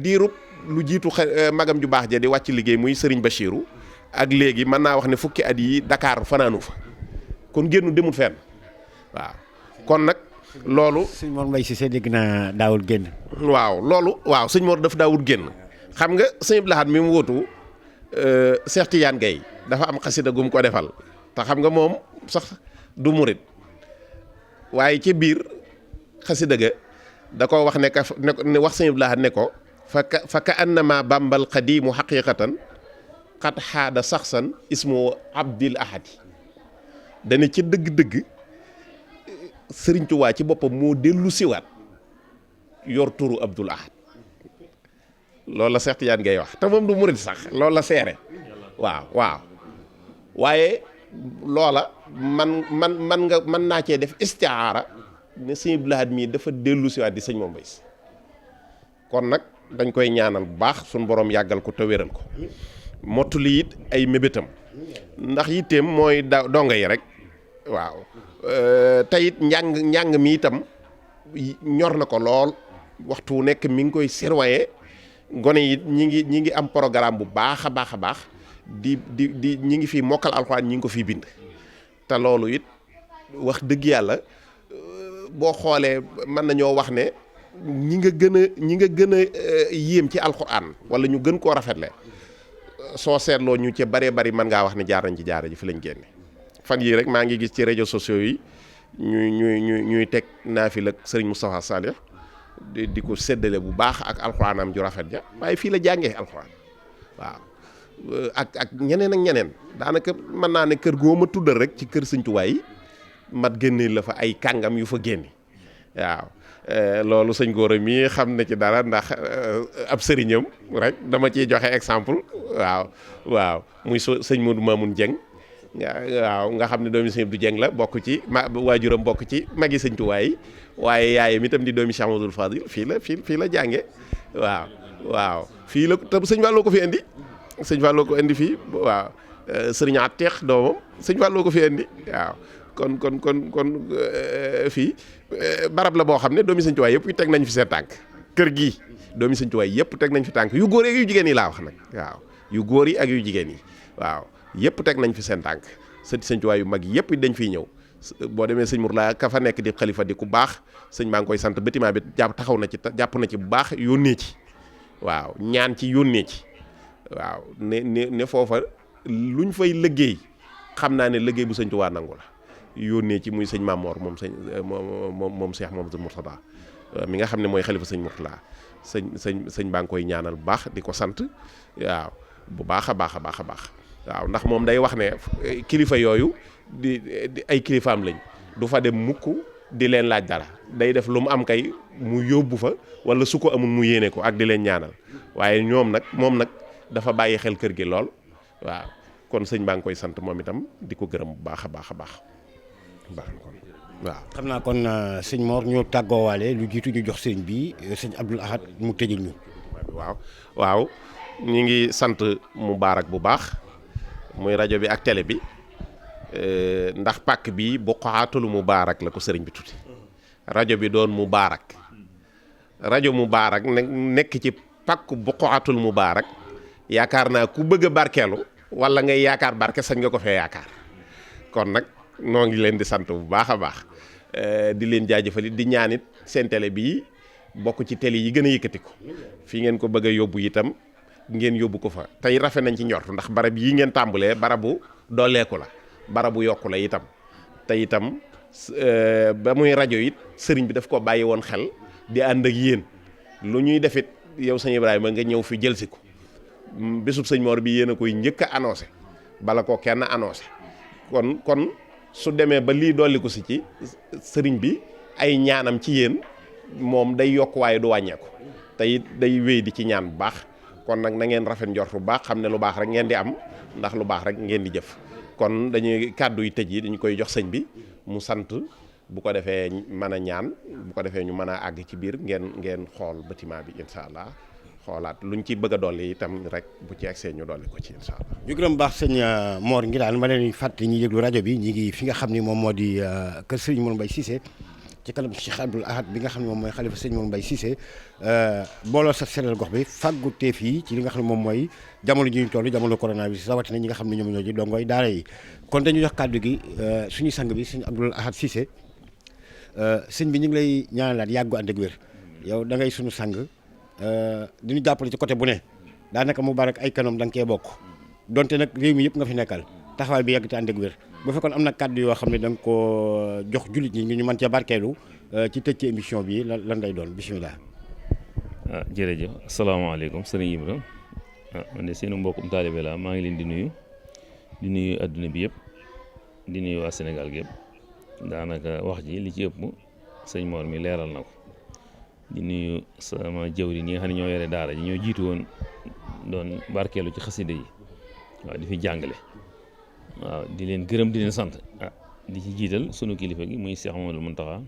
diirub lu jiitu magam ju baax ja di wàcc liggéey muy Serigne Bachirou ak léegi mën naa wax ne fukki at yi Dakar fanaanu fa kon génnu demul fenn waaw kon nag loolu. sëñ Mor Mbaye Cissé dégg naa daawul génn. waaw loolu waaw sëñ Mor daf daawul génn xam nga sëñ Abdou Lahad mi mu wóotu Cheikh Tidiane Gaye dafa am xasida gum ko defal te xam nga moom sax du murit waaye ci biir xasida ga da ko wax ne wax sëñ Abdou Lahad ne ko fa ka annama bambal qadimu xaqiqatan xat xaada saxsan ismu Abdil Ahadi dana ci dëgg-dëgg Sëriñ Tuubaa ci boppam moo dellu siwaat yor turu Abdul Ahad loolu la Cheikh Tidiane ngay wax te moom du murid sax loolu la seere waaw waaye loola man naa cee def istiaara ne sëñ Abdul Ahad mii dafa dellu siwaat di sëñ Mor Mbaye Cissé kon nag dañ koy ñaanal bu baax suñ borom yàggal ko te wéral ko mottali it ay mébétam ndax yitteem mooy donga yi rek waaw teyit njàng mi itam ñor na ko lool waxtu wu nekk mi ngi koy surveiller gone yi ñi ngi am programme bu baax a baax di ñi ngi fi mokkal alxuraan ñi ngi ko fi bind te loolu it wax dëgg yàlla boo xoolee mën nañoo wax ne ñi nga gën a yéem ci alxuraan wala ñu gën koo rafetle soo seetloo ñu ci bëree bëri mën ngaa wax ne jaar nañ ci jaara ji fi lañ génne fan yii rek maa ngi gis ci réseaux sociaux yi ñuy teg naafila ak sëriñ Moustapha Salih di ko séddale bu baax ak alxuraanam ju rafet ja waaye fii la jàngee alxuraan waaw ak ñeneen daanaka mën naa ne kër goo ma tuddal rek ci kër Sëriñ Tuubaa yi mat génne la fa ay kàngam yu fa génne waaw loolu sëñ Gora mii xam na ci dara ndax ab sëriñam rek dama ciy joxe exemple waaw muy sëñ Modou Mamoun Dieng waaw nga xam ne doomi sëñ Abdou Dieng la bokk ci waajuram bokk ci magi sëñ Tuubaa yi waaye yaayam itam di doomi Cheikh Amadou Fadil fii la jànge waaw fii la te sëñ Fallou ko fi indi sëñ Fallou ko indi fii waaw sëriñ Ateex doomam sëñ Fallou ko fi indi waaw kon fii barab la boo xam ne doomi sëñ Tuubaa yëpp teg nañ fi seen tànk kër gii doomi sëñ Tuubaa yëpp teg nañ fi tànk yu góor yi ak yu jigéen yi laa wax nag waaw yu góor yi ak yu jigéen yi waaw yëpp teg nañ fi seen tànk sëti sëñ Tuubaa yu mag yëpp dañ fiy ñëw boo demee sëñ Mourla ka fa nekk di xalifa di ku baax sëñ baa ngi koy sant bâtiment bi jàpp na ci bu baax yónnee ci waaw ñaan ci yónnee ci waaw ne foofa luñ fay liggéey xam naa ne liggéey bu sëñ Tuubaa nangu la yónnee ci muy sëñ Mamor moom Cheikh Mamadou Mourtada mi nga xam ne mooy xalifa sëñ Mourtada sëñ baa ngi koy ñaanal bu baax di ko sant waaw bu baax a baax waaw ndax moom day wax ne kilifa yooyu di ay kilifaam lañ du fa dem mukk di leen laaj dara day def lu mu am kay mu yóbbu fa wala su ko amul mu yéene ko ak di leen ñaanal waaye moom nag dafa bàyyi xel kër gi lool waaw kon sëñ baa ngi koy sant moom itam di ko gërëm bu baax a baax waaw. xam naa kon sëñ Mor ñoo tàggoowaale lu jiitu ñu jox sëñ bi sëñ Abdoul Ahad mu tëjil ñu. waaw ñu ngi sant Moubarak bu baax muy rajo bi ak télé bi ndax pàkk bi Buqaatul Mubaarak la ko sëriñ bi tudde rajo bi doon Mubaarak rajo Mubaarak nekk ci pàkk Buqaatul Mubaarak yaakaar naa ku bëgg a barkeelu wala ngay yaakaar barke sañ nga ko fee yaakaar kon nag noo ngi leen di sant bu baax a baax di leen jaajëfali di ñaanit seen télé bii bokk ci télé yi gën a yëkkati ko fii ngeen ko bëgg a yóbbu itam ngeen yóbbu ko fa tey rafet nañ ci njort ndax barab yi ngeen tàmbalee barabu dooleeku la barabu yokku la itam te itam ba muy rajo it sëriñ bi daf ko bàyyi woon xel di ànd ak yéen lu ñuy defit yow sëñ Ibrahima nga ñëw fi jël si ko bésub sëñ Mor bi yéen a koy njëkk a annoncé bala ko kenn annoncé kon su demee ba lii dolli ko si ci sëriñ bi ay ñaanam ci yéen moom day yokk waaye du wàññeeku te it day wéy di ci ñaan bu baax kon nag na ngeen rafet njort bu baax xam ne lu baax rek ngeen di am ndax lu baax rek ngeen di jëf kon dañuy kàddu yi tëj yi dañu koy jox sëñ bi mu sant bu ko defee mën a ñaan bu ko defee ñu mën a àgg ci biir ngeen xool bâtiment bi incha allah xoolaat luñ ci bëgg a dolli itam rek bu ci egsee ñu dolli ko ci incha allah. ñu gërëm baax sëñ Mor ngi daal ma leen fàttali ñuy yëglu rajo bi ñi ngi fi nga xam ni moom moo di kër Serigne Mor Mbaye Cissé ci kanam Cheikh Abdoul Ahad bi nga xam ne moom mooy xalifa sëñ Mor Mbaye Cissé booloo sa seddal gox bi fàggu teef yi ci li nga xam ne moom mooy jamono ji ñu toll jamono coronavirus rawatina ñi nga xam ne ñoom ñoo ji dongoy daara yi kon dañu jox kàddu gi suñu sang bi sëñ Abdoul Ahad Cissé sëñ bi ñu ngi lay ñaanalaat yàggu ànd ak wér yow da ngay sunu sang di ñu jàppale ci côté bu ne daanaka Moubarak ay kanam da nga koy bokk donte nag réew mi yëpp nga fi nekkal taxawaay bi yàgg te ànd ak wér bu fekkoon am na kàddu yoo xam ne da nga koo jox jullit ñi ñu mën cee barkeelu ci tëj ci émission bi lan lay doon bisimilah. Jërëjëf asalaamaaleykum sëriñ Ibra man de seenu mbokkum taalibe la maa ngi leen di nuyu adduna bi yëpp di nuyu waa Sénégal gi yëpp daanaka wax ji li ci ëpp sëñ Mor mi leeral na ko di nuyu sama jëwri ñi nga xam ne ñoo yore daara ji ñoo jiitu woon doon barkeelu ci xasida yi waaw di fi jàngale waaw di leen gërëm di leen sant di ci jiital sunu kilifa gi muy Cheikh Mamadou Mountakha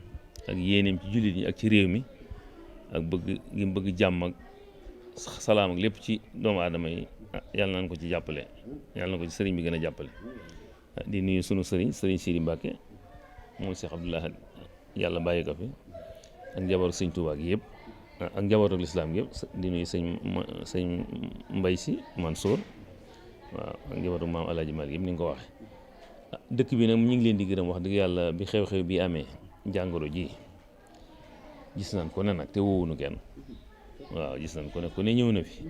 ak yéeneem ci jullit ñi ak ci réew mi ak bëgg gi mu bëgg jàmm ak salaam ak lépp ci doomu aadama yi yàlla nañ ko ci jàppale yàlla na ko ci sëriñ bi gën a jàppale di nuyu sunu sëriñ Sidi Mbacke moom Cheikh Abdoulaye yàlla bàyyi ko fi ak njabootu sëñ Touba gi yëpp ak njabootu lislaam gi yëpp di nuyu sëñ Mbay Si Mansour waaw ak njabootu maam Alaaji Maalik yëpp ni nga ko waxee dëkk bi nag ñu ngi leen di gërëm wax dëgg yàlla bi xew-xew bi amee jàngoro ji gis nañ ko ne nag te woowuñu kenn waaw gis nañ ko ne ku ne ñëw na fi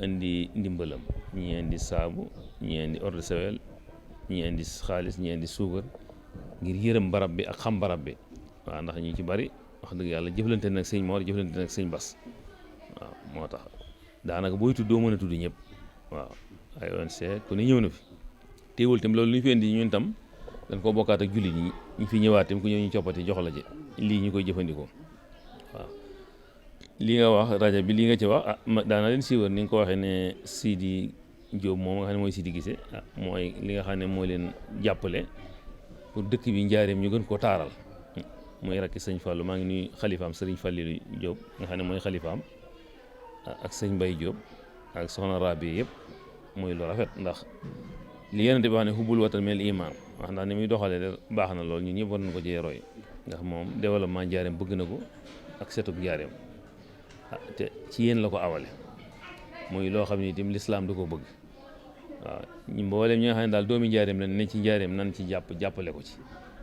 indi ndimbalam ñi indi saabu ñi indi eau de Javel ñi indi xaalis ñi indi suukar ngir yërëm barab bi ak xam barab bi waaw ndax ñu ci bari wax dëgg yàlla jëflante nag sëñ Mor jëflante nag sëñ Bas waaw moo tax daanaka booy tudd doo mën a tudd ñëpp waaw ay ONG ku ne ñëw na fi teewul tam loolu lu ñu fi indi ñun tam dañ koo bokkaat ak jullit ñi ñu fi ñëwaat tam ku ñëw ñu coppati jox la ci lii ñu koy jëfandikoo waaw li nga wax rajo bi li nga ci wax daana leen siiwar ni nga ko waxee ne Sidi Diop moom nga xam ne mooy Sidi Gise mooy li nga xam ne moo leen jàppale pour dëkk bi njaareem ñu gën koo taaral mooy rakki sëñ Fallou maa ngi nuyu xalifaam sëriñ Fallilou Diop nga xam ne mooy xalifaam ak sëñ Mbaye Diop ak soxna Rabi yëpp mooy lu rafet ndax li Yonent bi wax ne hubbul watan mel iman wax ndax ni muy doxalee de baax na lool ñun ñëpp war nañ ko cee roy ndax moom développement njaareem bëgg na ko ak setug njaareem te ci yéen la ko awale muy loo xam ne itam lislaam da ko bëgg waaw ñu mboolem ñi nga xam ne daal doomi njaareem la ne ci njaareem nan ci jàppale ko ci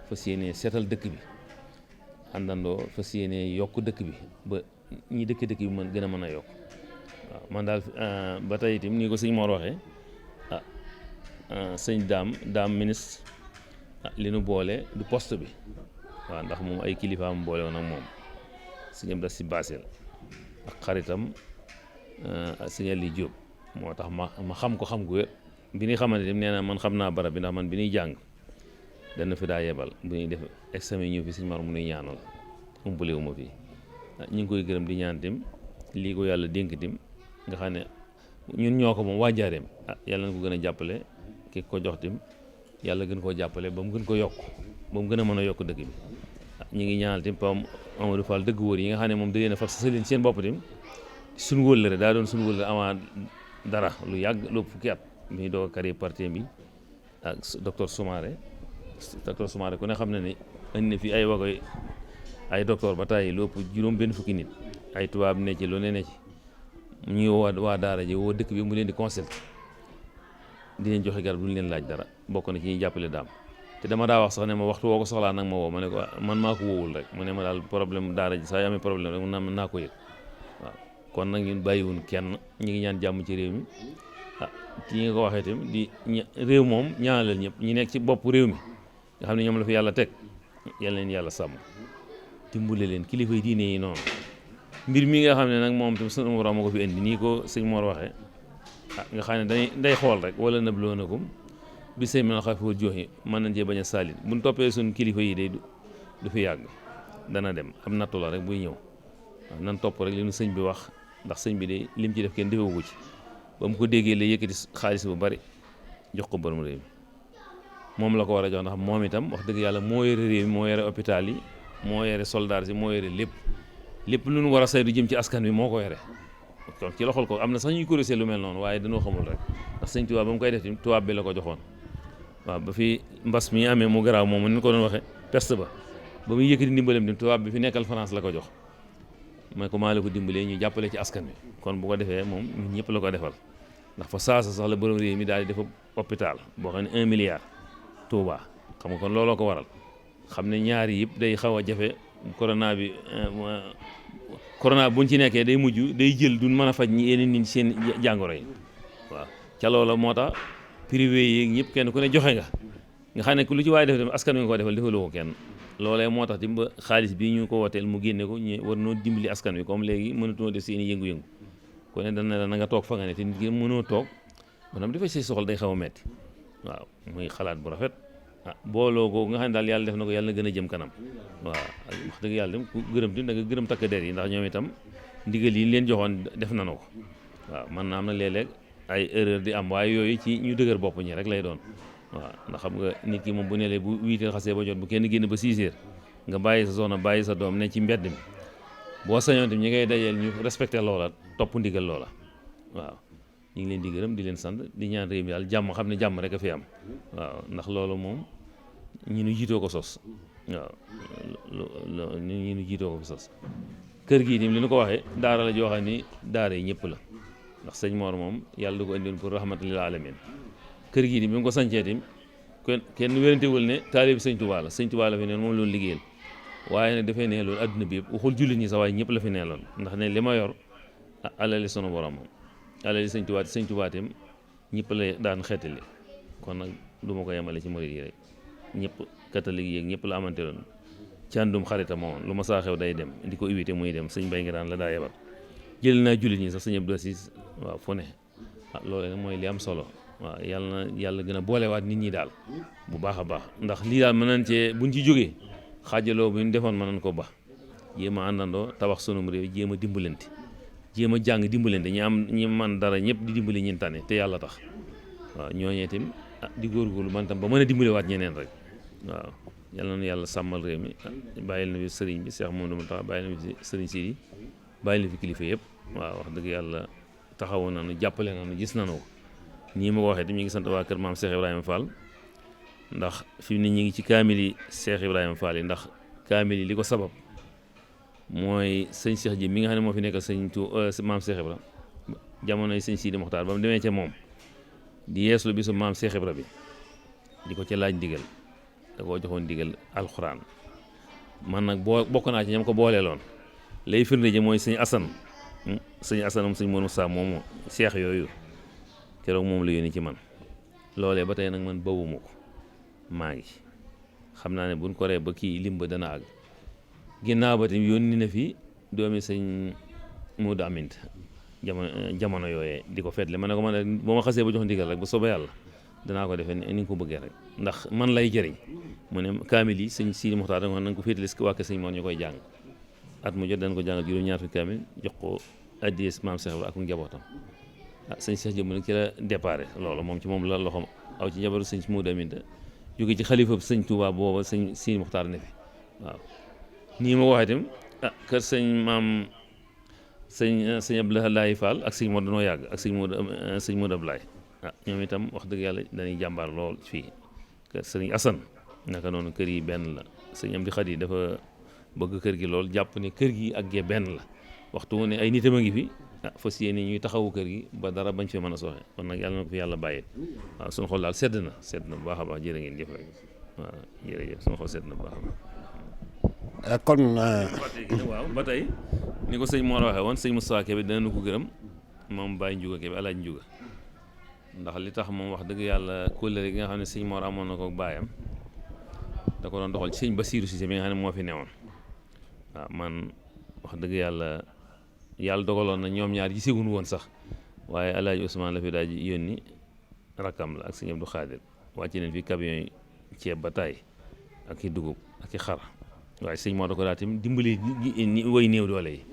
fas yéene seetal dëkk bi àndandoo fas yéene yokk dëkk bi ba ñi dëkk bi mën gën a mën a yokk waaw man daal ba tey itam nii ko sëñ Mor waxee sëñ daam ministre li nu boole du poste bi waaw ndax moom ay kilifaam boole woon ak moom sëñ Abdou Si Basel ak xaritam sëñ Ali Diop moo tax ma xam ko xam gu wér bi ñuy xamante ni nee na man xam naa barab bi ndax man bi ñuy jàng dana fi daa yebal bu ñuy def examen ñëw fi sëñ Mor mu nuy ñaanal umpale wu ma fii ñu ngi koy gërëm di ñaan tim lii ko yàlla dénk tim nga xam ne ñun ñoo ko moom waa Njaareem yàlla na ko gën a jàppale ki ko jox tim yàlla gën koo jàppale ba mu gën ko yokk ba mu gën a mën a yokk dëkk bi ñu ngi ñaanal tim Pam Amadou Fall dëgg wóor yi nga xam ne moom da leen a far sa leen seen bopp tim suñu wëllëre daa doon suñu wëllëre avant dara lu yàgg lu fukki at bi ñu doog a créé parti bi ak docteur Soumaré ku ne xam ne ni indi na fi ay wagoy ay docteur ba tàyyi lu ëpp juróom benn fukki nit ay tubaab ne ci lu ne ci ñuy waa daara ji woo dëkk bi mu leen di consulter di leen joxe garab duñu leen laaj dara bokk na ci ñuy jàppale daam te dama daa wax sax ne ma waxtu woo ko soxlaa nag ma woo ma ne ko man maa ko woowul rek mu ne ma daal problème daara ji saa yu amee problème rek mun naa ko yëg waaw kon nag ñun bàyyiwun kenn ñu ngi ñaan jàmm ci réew mi ci nga ko waxee itam di réew moom ñaanalal ñëpp ñi nekk ci bopp réew mi nga xam ne ñoom la fi yàlla teg yal leen yàlla sàmm dimbale leen kilifa yi diine yi noonu mbir mi nga xam ne nag moom tam sunu borom moo ko fi indi nii ko sëñ Mor waxee nga xam ne day xool rek wala nabloonakum bi say mën a xafiwul joxi mën nañ cee bañ a saalit buñ toppee suñ kilifa yi day du fi yàgg dana dem am nattu la rek buy ñëw waaw nan topp rek li nu sëñ bi wax ndax sëñ bi de lim ci def kenn defewu ko ci ba mu ko déggee la yëkkati xaalis bu bari jox ko borom réew mi moom la ko war a jox ndax moom itam wax dëgg yàlla moo yore réew mi moo yore hôpital yi moo yore soldat yi moo yore lépp lu nu war a saytu jëm ci askan bi moo ko yore kon ci loxol ko am na sax ñuy corriger lu mel noonu waaye dañoo xamul rek ndax sëñ tubaab ba mu koy def tubaab bi la ko joxoon waaw ba fi mbas mi amee mu garaaw moom ni ko doon waxee peste ba muy yëkkati ndimbalem dim tubaab bi fi nekkal France la ko jox mooy ko maa la ko dimbalee ñu jàppale ci askan wi kon bu ko defee moom ñun ñëpp la ko defal ndax fa saasa sax la borom réew mi daal di def hôpital boo xam ne 1 milliard Touba xam nga kon looloo ko waral xam ne ñaari yëpp day xaw a jafe corona buñ ci nekkee day mujj day jël duñ mën a faj ñi yeneen nit seen jàngoro yi waaw ca loola moo tax privé yi ñëpp kenn ku ne joxe nga xam ne lu ci waaye def dem askan wi nga ko defal defaloo ko kenn loolee moo tax tim ba xaalis bi ñu ko wooteel mu génne ko ñu war noo dimbali askan wi comme léegi mënatoo def seen i yëngu-yëngu ku ne dana la na nga toog fa nga ne te nit ki mënoo toog maanaam dafay say soxla day xaw a metti waaw muy xalaat bu rafet booloo ko nga xam ne daal yàlla def na ko yàlla na gën a jëm kanam waaw wax dëgg yàlla dem ku gërëm tim da nga gërëm takk der yi ndax ñoom itam ndigal yi leen joxoon def nanu ko waaw man naa am na léeg-léeg ay erreur di am waaye yooyu ci ñu dëgër bopp ñi rek lay doon waaw ndax xam nga nit ki moom bu nelee bu 8 heures xasee ba jot bu kenn génn ba 6 heures nga bàyyi sa soxna bàyyi sa doom ne ci mbedd mi boo sañoon tam ñi ngay dajeel ñu respecté loola topp ndigal loola waaw ñu ngi leen di gërëm di leen sant di ñaan réew mi daal jàmm xam ne jàmm rek a fi am waaw ndax loolu moom ñi nu jiitoo ko sos waaw ñi nu jiitoo ko fi sos kër gii tim li nu ko waxee daara la joo xam ni daara yi ñëpp la ndax sëñ Mor moom yàlla du ko indiwoon pour rahmatan lil alamin kër gii tim bi mu ko sancee tim kenn wérantewul ne taalib sëñ Tuubaa la sëñ Tuubaa la fi neen moom loolu liggéeyal waaye nag dafay nee loolu adduna bi yëpp waxul jullit ñi sax waaye ñëpp la fi nee loon ndax ne li ma yor alali sunu borom moom alali sëñ Tuubaa tim ñëpp la daan xeetali kon nag du ma ko yemale ci murid yi rek ñëpp catholique yeeg ñëpp la amante loon càndum xarita moom lu ma saa xew day dem di ko invité muy dem sëñ Bay ngi daan la daa yebal jël naa jullit ñi sax sëñ Abdou Aziz waaw fu ne loolu nag mooy li am solo waaw yàlla gën a boolewaat nit ñi daal bu baax a baax ndax lii daal mën nañ cee buñ ci jógee xaajaloo bu ñu defoon mën nañ ko ba jéem a àndandoo tabax sunum réew jéem a dimbalante jéem a jàng dimbalante ñi man dara ñëpp di dimbali ñin tane te yàlla tax waaw ñooñee tam di góorgóorlu man tam ba mën a dimbaliwaat ñeneen rek waaw yàlla na yàlla sàmmal réew mi bàyyil na fi sëriñ bi Cheikh Mamadou Mountakha bàyyil na fi sëriñ Sidi bàyyil na fi kilifa yëpp waaw wax dëgg yàlla taxawoon nañu jàppale nañu gis nañu ko nii ma ko waxee tam ñu ngi sant waa kër maam Cheikh Ibrahima Fall ndax fi mu ne ñi ngi ci kaamil yi Cheikh Ibrahima Fall yi ndax kaamil yi li ko sabab mooy sëñ Cheikh ji mi nga xam ne moo fi nekkal maam Cheikh Ibrahima jamonoy sëñ Sidi Mokhtar ba mu demee ca moom di yeeslu bisu maam Cheikh Ibrahima bi di ko ca laaj ndigal da koo joxoon ndigal alxuraan man nag bokk naa ci ñam ko booleeloon lay firnde ji mooy sëñ Assane moom sëñ Mor Moussa moomu seex yooyu keroog moom la yónni ci man loolee ba tey nag man bawuma ko maa ngi xam naa ne buñ ko ree ba kii limba dana àgg ginnaaw ba tamit yónni na fi doomi sëñ Modou Amint jamono yooyee di ko feetle ma ne ko man boo ma xasee ba jox ndigal rek bu soobee yàlla danaa ko defee ni nga ko bëggee rek ndax man lay jëriñ mu ne kaamil yi sëñ Sidi Mokhtar da nga ko féetale si waa kër sëñ Mor ñu koy jàng at mu jot dañ ko jàngal juróom-ñaar fukki kaamil jox ko addiyee maam Cheikh Ibrahima ak njabootam sëñ Cheikh Jëmb nag ci la déparé loolu moom ci moom la loxoom aw ci njabootu sëñ Modou Aminta jóge ci xalifa sëñ Touba booba sëñ Sidi Mokhtar ne fi waaw nii ma ko waxee itam kër sëñ maam sëñ Abdoulaye Fall ak sëñ Modou danoo yàgg ak sëñ Modou Abdoulaye ñoom itam wax dëgg yàlla dañuy jàmbaar lool fii kër sëñ Assane naka noonu kër yi benn la sëñ Amdi Xadi dafa bëgg kër gi lool jàpp ne kër gi ak gee benn la waxtu wu ne ay nitam a ngi fi fas yéene ñuy taxawu kër gi ba dara bañ fi mën a sooxe kon nag yàlla na ko fi yàlla bàyyee waaw suñu xol daal sedd na bu baax a baax jërë ngeen jëf rek waaw jërëjëf suñu xol sedd na bu baax a baax kon waaw ba tey ni ko sëñ Mor waxee woon sëñ Moustapha Kébé dana ko gërëm moom Baye Ndiouga Kébé Alaaji Ndiouga ndax li tax moom wax dëgg yàlla kóllëre gi nga xam ne sëñ Mor amoon na ko baayam da ko doon doxal ci sëñ Bassirou Cissé mi nga xam ne moo fi newoon waaw man wax dëgg yàlla dogaloon na ñoom ñaar giseewuñu woon sax waaye Alaaji Ousmane la fi daal di yónni rakkam la ak sëñ Abdou Khadir wàcc nañ fi camion yi ceeb ba taay ak i dugub ak i xar waaye sëñ Mor da ko daal tamit dimbali way néew doole yi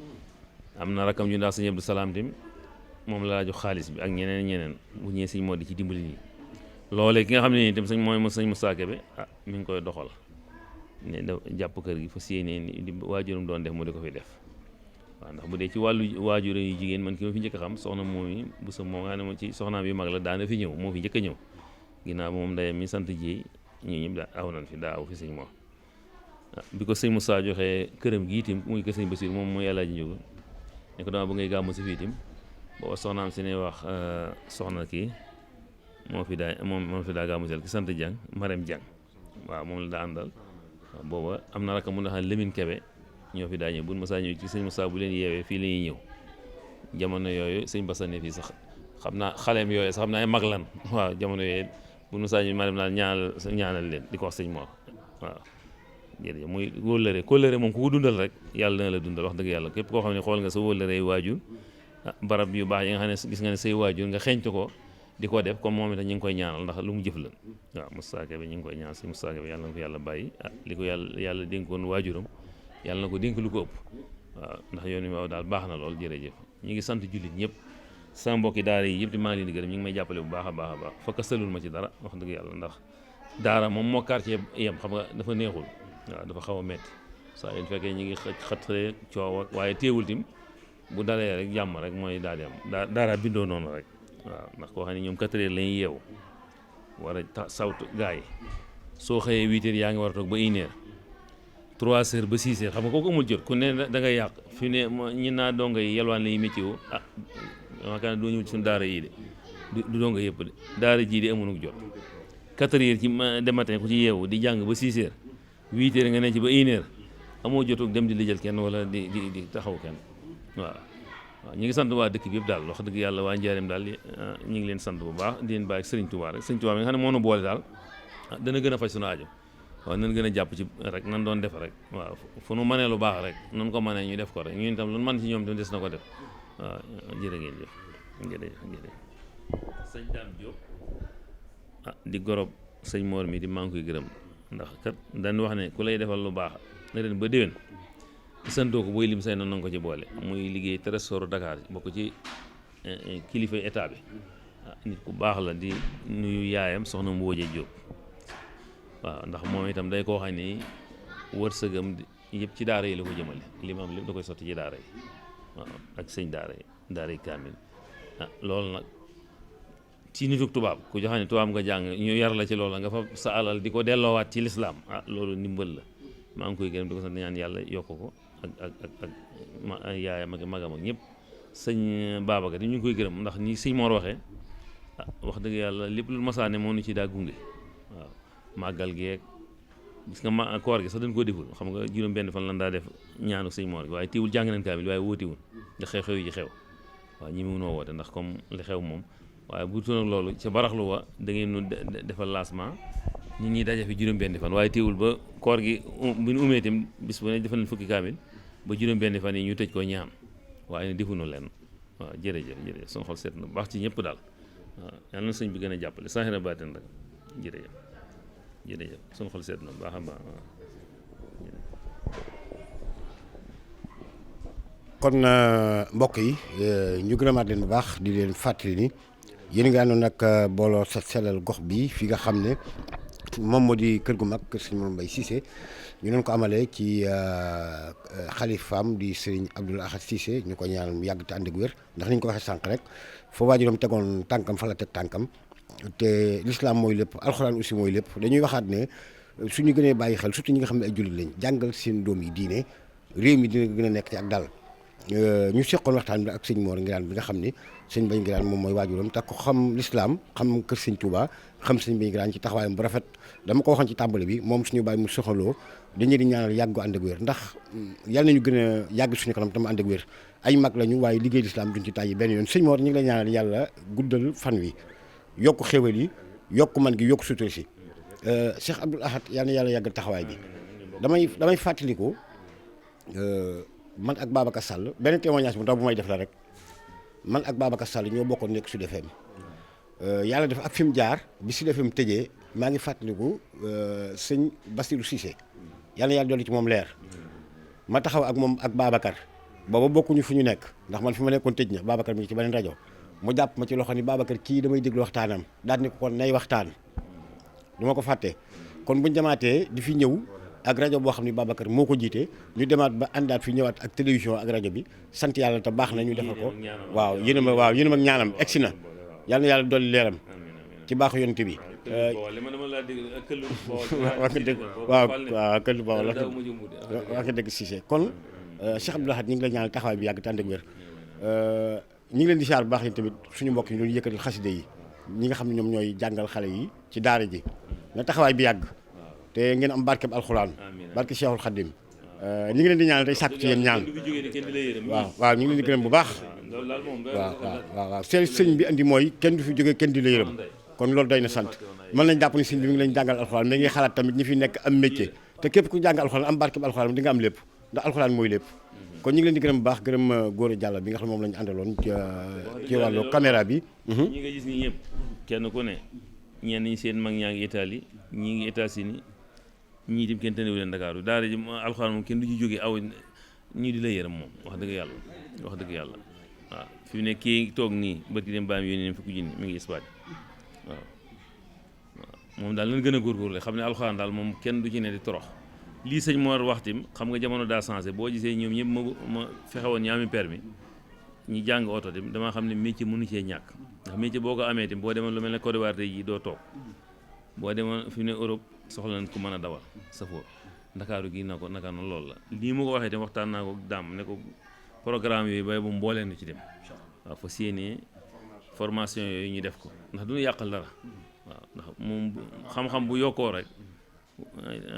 am na rakkam ju ndax sëñ Abdou Salaam tamit moom la jox xaalis bi ak ñeneen bu ñëwee sëñ Mor di ci dimbali nii loolee ki nga xam ne nii itam sëñ Moussa Kébé mi ngi koy doxal ne da jàpp kër gi fas yéene ni waajuram doon def mu di ko fi def waaw ndax bu dee ci wàllu waajur yu jigéen man ki ma fi njëkk a xam soxna moom bu sa moo nga ne ma ci soxnaam yu mag la daana fi ñëw moo fi njëkk a ñëw ginnaaw moom ndeyam mi sant Jéey ñii ñëpp daa aw nañ fi daa aw fi sëñ Mor bi ko sëñ Moussa joxee këram gi itam muy kër sëñ Bassirou moom mooy Alaaji Ndiouga ne ko dama ba ngay gàmmu si fii itam booba soxnaam si ne wax soxna kii moo fi daa gàmmu sel ki sant Dieng Marème Dieng waaw moom la daa àndal booba am na rakk mun na xam ne Lamine Kebe ñoo fi daa ñëw buñ masaa ñëw ci sëñ Moussa bu leen yeewee fii la ñuy ñëw jamono yooyu sëñ Bassane fii sax xam naa xaleem yooyu sax xam naa ay mag lan waaw jamono yooyu buñ masaa ñëw maa dem naan ñaanal leen di ko wax sëñ Mor waaw jërëjëf muy kóllëre moom ku ko dundal rek yàlla dina la dundal wax dëgg yàlla képp koo xam ne xool nga sa wóllëre waajur barab yu baax yi nga xam ne gis nga ne say waajur nga xeeñtu ko di ko def comme moom itam ñu ngi koy ñaanal ndax lu mu jëf la waaw Moustapha Kébé ñu ngi koy ñaanal si Moustapha Kébé yàlla na ko yàlla bàyyi li ko yàlla dénkoon waajuram yàlla na ko dénk lu ko ëpp waaw ndax yoon wi waaw daal baax na lool jërëjëf ñu ngi sant jullit ñëpp sama mbokki daara yi yëpp di maa ngi leen di gërëm ñu ngi may jàppale bu baax a baax a baax fa kastalul ma ci dara wax dëgg yàlla ndax daara moom moo quartier yem xam nga dafa neexul waaw dafa xaw a metti saa yu fekkee ñu ngi xëtxëlee coow ak waaye téewul tim bu dalee rek jàmm rek mooy daal di am daara bindoo noonu rek waaw ndax koo xam ne ñoom 4 heures la ñuy yeewu war a sawtu gars yi soo xëyee 8 heures yaa ngi war a toog ba 1 heure 3 heures ba 6 heures xam nga kooku amul jot ku ne da ngay yàq fi ne ñi naa donga yi yelwaan la yi métier wu yaakaar ne doo ñëw ci suñu daara yi de du donga yëpp de daara jii di amunuk jot 4 heures ci de matin ku ci yeewu di jàng ba 6 heures 8 heures nga ne ci ba 1 heure amoo jotug dem di lijjal kenn wala di taxaw kenn waaw ñu ngi sant waa dëkk bi yëpp daal wax dëgg yàlla waa Njaareem daal ñu ngi leen sant bu baax di leen bàyyi Sëriñ Tuubaa rek Sëriñ Tuubaa mi nga xam ne moo nu boole daal dana gën a faj sunu aajo waaw nan gën a jàpp ci rek nan doon def rek waaw fu nu mënee lu baax rek nan ko mënee ñu def ko rek ñun itam lu man ci ñoom tam des na ko def waaw jërë ngeen jëf jërëjëf sëñ Dame Diop di gorob sëñ Mor mi di maa ngi koy gërëm ndax kat dañ wax ne ku lay defal lu baax ren ba déwén santoo ko booy lim say noonu na nga ko ci boole muy liggéey trésor Dakar bokk ci kilifa état bi nit ku baax la di nuyu yaayam soxna Mbooje Diop waaw ndax moom itam day koo xam ni wërsëgam yëpp ci daara yi la ko jëmale li ma am lépp da koy sotti ci daara yi waaw ak sëñ daara yi kaamil loolu nag ci nituk tubaab ku joxe ne tubaab nga jàng ñu yar la ci loolu nga fa sa alal di ko delloowaat ci lislaam loolu ndimbal la maa ngi koy gërëm di ko sant ñaan yàlla yokk ko ak yaayam ak magam ak ñëpp sëñ Babacar yi ñu ngi koy gërëm ndax ni sëñ Mor waxee wax dëgg yàlla lépp lu masaane moo nu ci daa gunge waaw màggal geeg gis nga koor gi sax dañ koo deful xam nga juróom benn fan lan daa def ñaanu sëñ Mor gi waaye teewul jàng nañ kaamil waaye wóotiwul ndax xew-xew yi ci xew waaw ñi mu noo woote ndax comme li xew moom waaye bu toon ak loolu ca baraxlu wa da ngeen nu defal lancement nit ñi daje fi juróom benn fan waaye teewul ba koor gi bi nu umee itam bis bu ne defal nañ fukki kaamil ba juróom benn fan yi ñu tëj ko ñaan waaye ne defuñu leen waaw jërëjëf suñu xol seet na baax ci ñëpp daal waaw yàlla na sëñ bi gën a jàppale saaxira baatin rek jërëjëf suñu xol seet na baax a baax waaw kon mbokk yi ñu gërëmaat leen bu baax di leen fàttali ni yéen nga àndoon nag booloo set sellal gox bi fi nga xam ne moom moo di kër gu mag kër sëñ Mor Mbaye Cissé ñu doon ko amalee ci xalifaam di sëriñ Abdoul Ahad Cissé ñu ko ñaanal mu yàgg te ànd ak wér ndax ni ñu ko waxee sànq rek foo waajuram tegoon tànkam fa la teg tànkam te l'islam mooy lépp alxuraan aussi mooy lépp dañuy waxaat ne suñu gënee bàyyi xel surtout ñi nga xam ne ay jullit lañ jàngal seen doom yi diine réew mi dina gën a nekk ci ak dal ñu seqoon waxtaan bi ak sëñ Mor Ngiraan bi nga xam ni sëñ Mbaye Ngiraan moom mooy waajuram te ko xam l'islam xam kër sëñ Touba xam sëñ Mbaye Ngiraan ci taxawaayam bu rafet dama ko waxoon ci tàmbali bi moom suñu bàyyi mu soxaloo dañu di ñaanal yàggu ànd ak wér ndax yàlla nañu gën a yàgg suñu kanam tam ànd ak wér ay mag lañu waaye liggéey l'islam duñ ci tàyyi benn yoon sëñ Mor ñu ngi lay ñaanal yàlla guddal fan wi yokk xéwal yi yokk man gi yokk sutur si Cheikh Abdoul Ahad yal na yàlla yàggal taxawaay bi damay fàttaliku man ak Babacar Sall benn témoignage bu ndaw bu may def la rek man ak Babacar Sall ñoo bokkoon nekk Sud FM yàlla def ak fi mu jaar bi Sud FM tëjee maa ngi fàttaliku sëñ Bassirou Cissé yàlla yàlla dolli ci moom leer ma taxaw ak moom ak Babacar booba bokkuñu fu ñu nekk ndax man fi ma nekkoon tëj na Babacar mi ngi ci beneen rajo mu jàpp ma ci loxo ni Babacar kii damay déglu waxtaanam daal ni ko kon nay waxtaan du ma ko fàtte kon buñ demaatee di fi ñëw ak rajo boo xam ne Babacar moo ko jiite ñu demaat ba àndaat fi ñëwaat ak télévision ak rajo bi sant yàlla te baax na ñu defal ko waaw yéen a mag ñaanam egsi na yal na yàlla dolli leeram ci baaxu yonent bi wax nga dëgg waaw këllu boobu la wax nga dëgg Cissé kon Cheikh Abdoul Ahad ñu ngi lay ñaanal taxawaay bi yàgg te ànd ak wér ñu ngi leen di siyaar bu baax yi tamit suñu mbokk yi ñu doon yëkkatil xaside yi ñi nga xam ne ñoom ñooy jàngal xale yi ci daara ji na taxawaay bi yàgg te ngeen am barkeb alxuraan amiin barke Cheikhul Khadim ñu ngi leen di ñaan day sàkk ci yéen ñaan waaw ñu ngi leen di gërëm bu baax waaw sëñ bi andi mooy kenn du fi jógee kenn di la yërëm kon loolu doy na sant mën nañ jàpp ni sëñ bi mi ngi leen jàngal alxuraan da ngay xalaat tamit ñi fi nekk am métier te képp ku jàng alxuraan am barkeb alxuraan di nga am lépp ndax alxuraan mooy lépp kon ñu ngi leen di gërëm bu baax gërëm Gora Diallo bi nga xam ne moom la ñu àndaloon ci wàllu caméra bi ñi nga gis nii ñëpp kenn ku ne ñenn ñi seen mag ñaa ngi Italie ñii ngi États-Unis ñii itam kenn tënewu leen Dakar daara ji alxuraan moom kenn du ci jógee aw ñii di la yërëm moom wax dëgg yàlla waaw fi mu ne kii toog nii bërki dem baam yónnee fukki junni mi ngi Espagne waaw moom daal lañ gën a góorgóorlu xam ne alxuraan daal moom kenn du ci ne di torox lii sëñ Mor wax tim xam nga jamono daa changé boo gisee ñoom ñëpp ma fexe woon ñi ami permis ñi jàng oto tim damaa xam ne métier mënu cee ñàkk ndax métier boo ko amee tim boo demoon lu mel ne Côte d'Ivoire tey jii doo toog boo demoon fi mu ne Europe soxla nañ ku mën a dawal safoor ndakaaru gi naka noonu loolu la lii mu ko waxee tim waxtaan naa ko daam ne ko programme yooyu bay bu mbooleen ci dem waaw fa séenee formation yooyu ñu def ko ndax duñu yàqal dara waaw ndax moom xam-xam bu yokkoo rek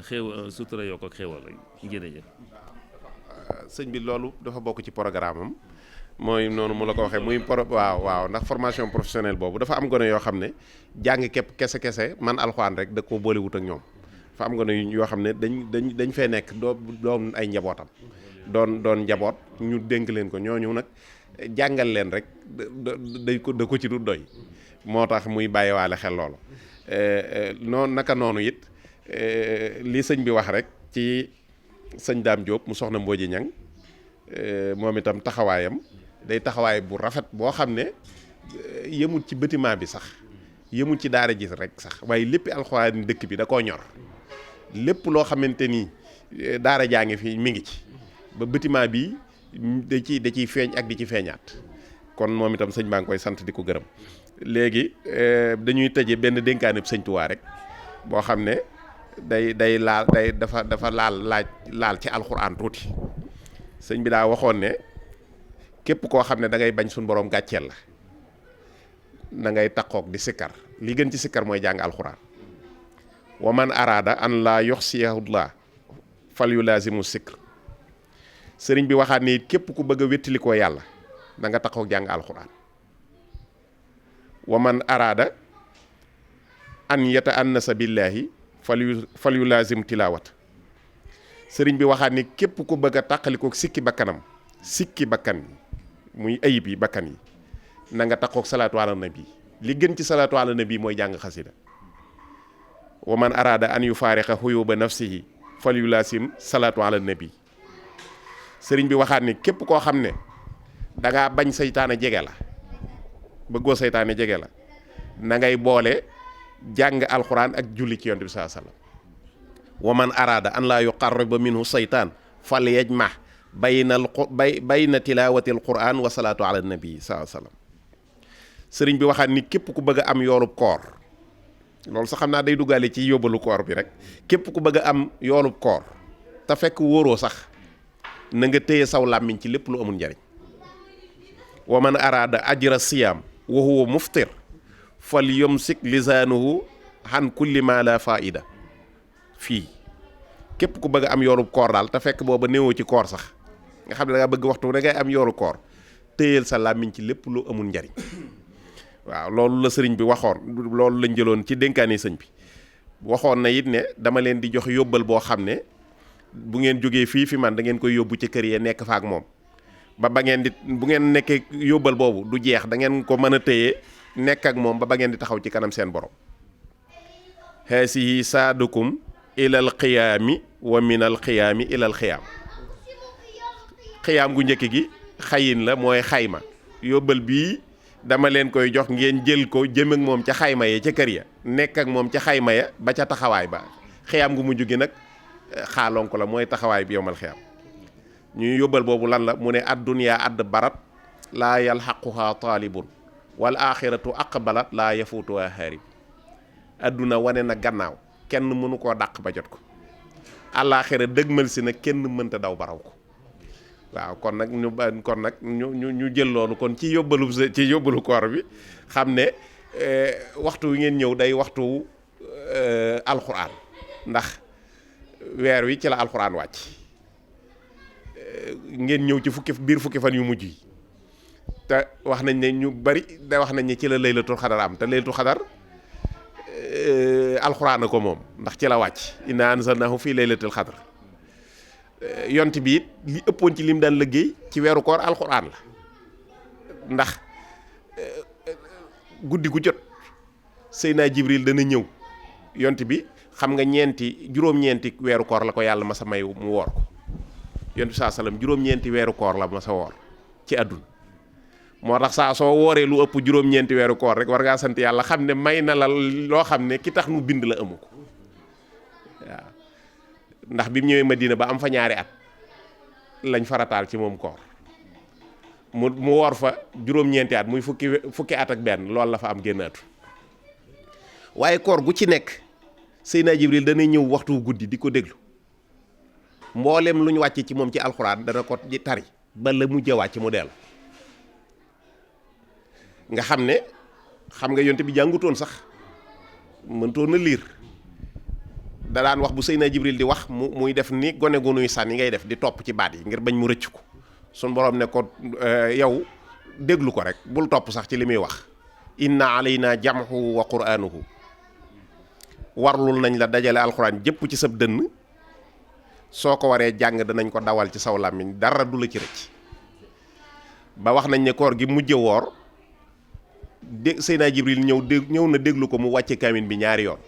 xéew sutura yokk ak xéewal rek jërëjëf sëñ bi loolu dafa bokk ci programme am mooy noonu mu la ko waxee muy waaw ndax formation professionnelle boobu dafa am gone yoo xam ne jàng képp kese man alxuraan rek da koo boolewut ak ñoom dafa am gone yoo xam ne dañ fee nekk doon ay njabootam doon njaboot ñu dénk leen ko ñooñu nag jàngal leen rek da ko ci du doy moo tax muy bàyyiwaale xel loolu noonu naka noonu it li sëñ bi wax rek ci sëñ Daam Diop mu soxna Mbooji Ñang moom itam taxawaayam day taxawaay bu rafet boo xam ne yëmut ci bâtiment bi sax yëmut ci daara ji rek sax waaye léppi alxuraan dëkk bi da koo ñor lépp loo xamante ni daara jaa ngi fi mi ngi ci ba bâtiment bi da ciy feeñ ak di ci feeñaat kon moom itam sëñ baa ngi koy sant di ko gërëm léegi dañuy tëje benn dénkaaneb sëñ Tuubaa rek boo xam ne day laal dafa laal ci alxuraan tuuti sëñ bi daa waxoon ne képp koo xam ne da ngay bañ suñu borom gàcceel la da ngay takkook di sikkar li gën ci sikkar mooy jàng alxuraan wa man araada an laa yuxsiyahullah fal yu laazimu sikr sëriñ bi waxaat ni képp ku bëgg a wéttalikoo yàlla da nga takkook jàng alxuraan wa man araada an yata annasa billaahi fal yu laazim tilaawat sëriñ bi waxaat ni képp ku bëgg a tàqalikook sikki bakkanam sikki bakkan yi muy ayib yi bakkan yi na nga takkook salaatu ala nabi li gën ci salaatu ala nabi mooy jàng xasida wa man araada an yu faariqa xuyuba nafsihi fal yu laasim salaatu ala nabi sëriñ bi waxaat ni képp koo xam ne dangaa bañ seytaane jege la bëggoo seytaane jege la na ngay boole jàng alxuraan ak julli ci yonent bi saa sallam wa man araada an laa yuqarriba minhu seytaan fal yajma bayna tilaawati alquran wa salaatu ala nabi saa sallam sëriñ bi waxaat ni képp ku bëgg a am yoolub koor loolu sax xam naa day duggaale ci yóbbalu koor bi rek képp ku bëgg a am yoolub koor te fekk wóoroo sax na nga téye saw làmmiñ ci lépp lu amul njariñ wa man araada ajra siyaam wa huwa muftir fal yumsik lisaanuhu han kulli ma la faida fii képp ku bëgg am yoolub koor daal te fekk booba néewoo ci koor sax nga xam ne da nga bëgg waxtu da ngay am yoolu koor téyeel sa làmmiñ ci lépp lu amul njariñ waaw loolu la sëriñ bi waxoon loolu lañ jëloon ci dénkaane sëñ bi waxoon na it ne dama leen di jox yóbbal boo xam ne bu ngeen jógee fii fi man da ngeen koy yóbbu ci kër yee nekk fa ak moom ba ngeen di bu ngeen nekkee yóbbal boobu du jeex da ngeen ko mën a téye nekk ak moom ba ngeen di taxaw ci kanam seen borom haasihi saadukum ilal qiyaami wa minal qiyaami ilal qiyaam xiyaam gu njëkk gi xayin la mooy xayma yóbbal bii dama leen koy jox ngeen jël ko jëm ak moom ca xayma ya ca kër ya nekk ak moom ca xayma ya ba ca taxawaay ba xiyaam gu mujj gi nag xaalonko la mooy taxawaay bi yowmal xiyaam ñu yóbbal boobu lan la mu ne adduniyaa add barat laa yalxaquhaa taalibun wal axiratu aqbalat laa yafuutuhaa haarib adduna wane na gannaaw kenn mënu koo dàq ba jot ko àllaaxira dëgmal si nag kenn mënta daw baraw ko waaw kon nag ñu jël loolu kon ci yóbbalu koor bi xam ne waxtu wi ngeen ñëw day waxtu alxuraan ndax weer wi ci la alxuraan wàcc ngeen ñëw ci fukki fan yu mujj yi te wax nañ ne ñu bari da wax nañ ne ci la laylatul xadar am te laylatul xadar alxuraan ko moom ndax ci la wàcc inna anzalnahu fii laylatul xadar yont bi it li ëppoon ci lim daan liggéey ci weeru koor alxuraan la ndax guddi gu jot Seydina Jibril dana ñëw yont bi xam nga juróom-ñeenti weeru koor la ko yàlla ma sa may mu woor ko yont bi saa salaam juróom-ñeenti weeru koor la ma sa woor ci àdduna moo tax saa soo wooree lu ëpp juróom-ñeenti weeru koor rek war ngaa sant yàlla xam ne may na la loo xam ne ki tax mu bind la amu ko waaw ndax bi mu ñëwee Madina ba am fa ñaari at lañ farataal ci moom koor mu woor fa juróom-ñeenti at muy fukki at ak benn loolu la fa am génnaatu waaye koor gu ci nekk Seydina Jibril dana ñëw waxtu guddi di ko déglu mboolem lu ñu wàcce ci moom ci alxuraan dana ko di tari ba la mujj a wàcc mu dellu nga xam nga yonte bi jàngutoon sax mëntoon na liir da daan wax bu Seydina Jibril di wax muy def ni gone gu nuy sànni ngay def di topp ci baat yi ngir bañ mu rëcc ko sun borom ne ko yow déglu ko rek bul topp sax ci li muy wax inna alayna jam'ahu wa qur'anuhu warlul nañ la dajale alxuraan jëpp ci sab dënn soo ko waree jàng danañ ko dawal ci saw làmmiñ dara du la ci rëcc ba wax nañ ne koor gi mujje woor Seydina Jibril ñëw na déglu ko mu wàcce kamin bi ñaari yoon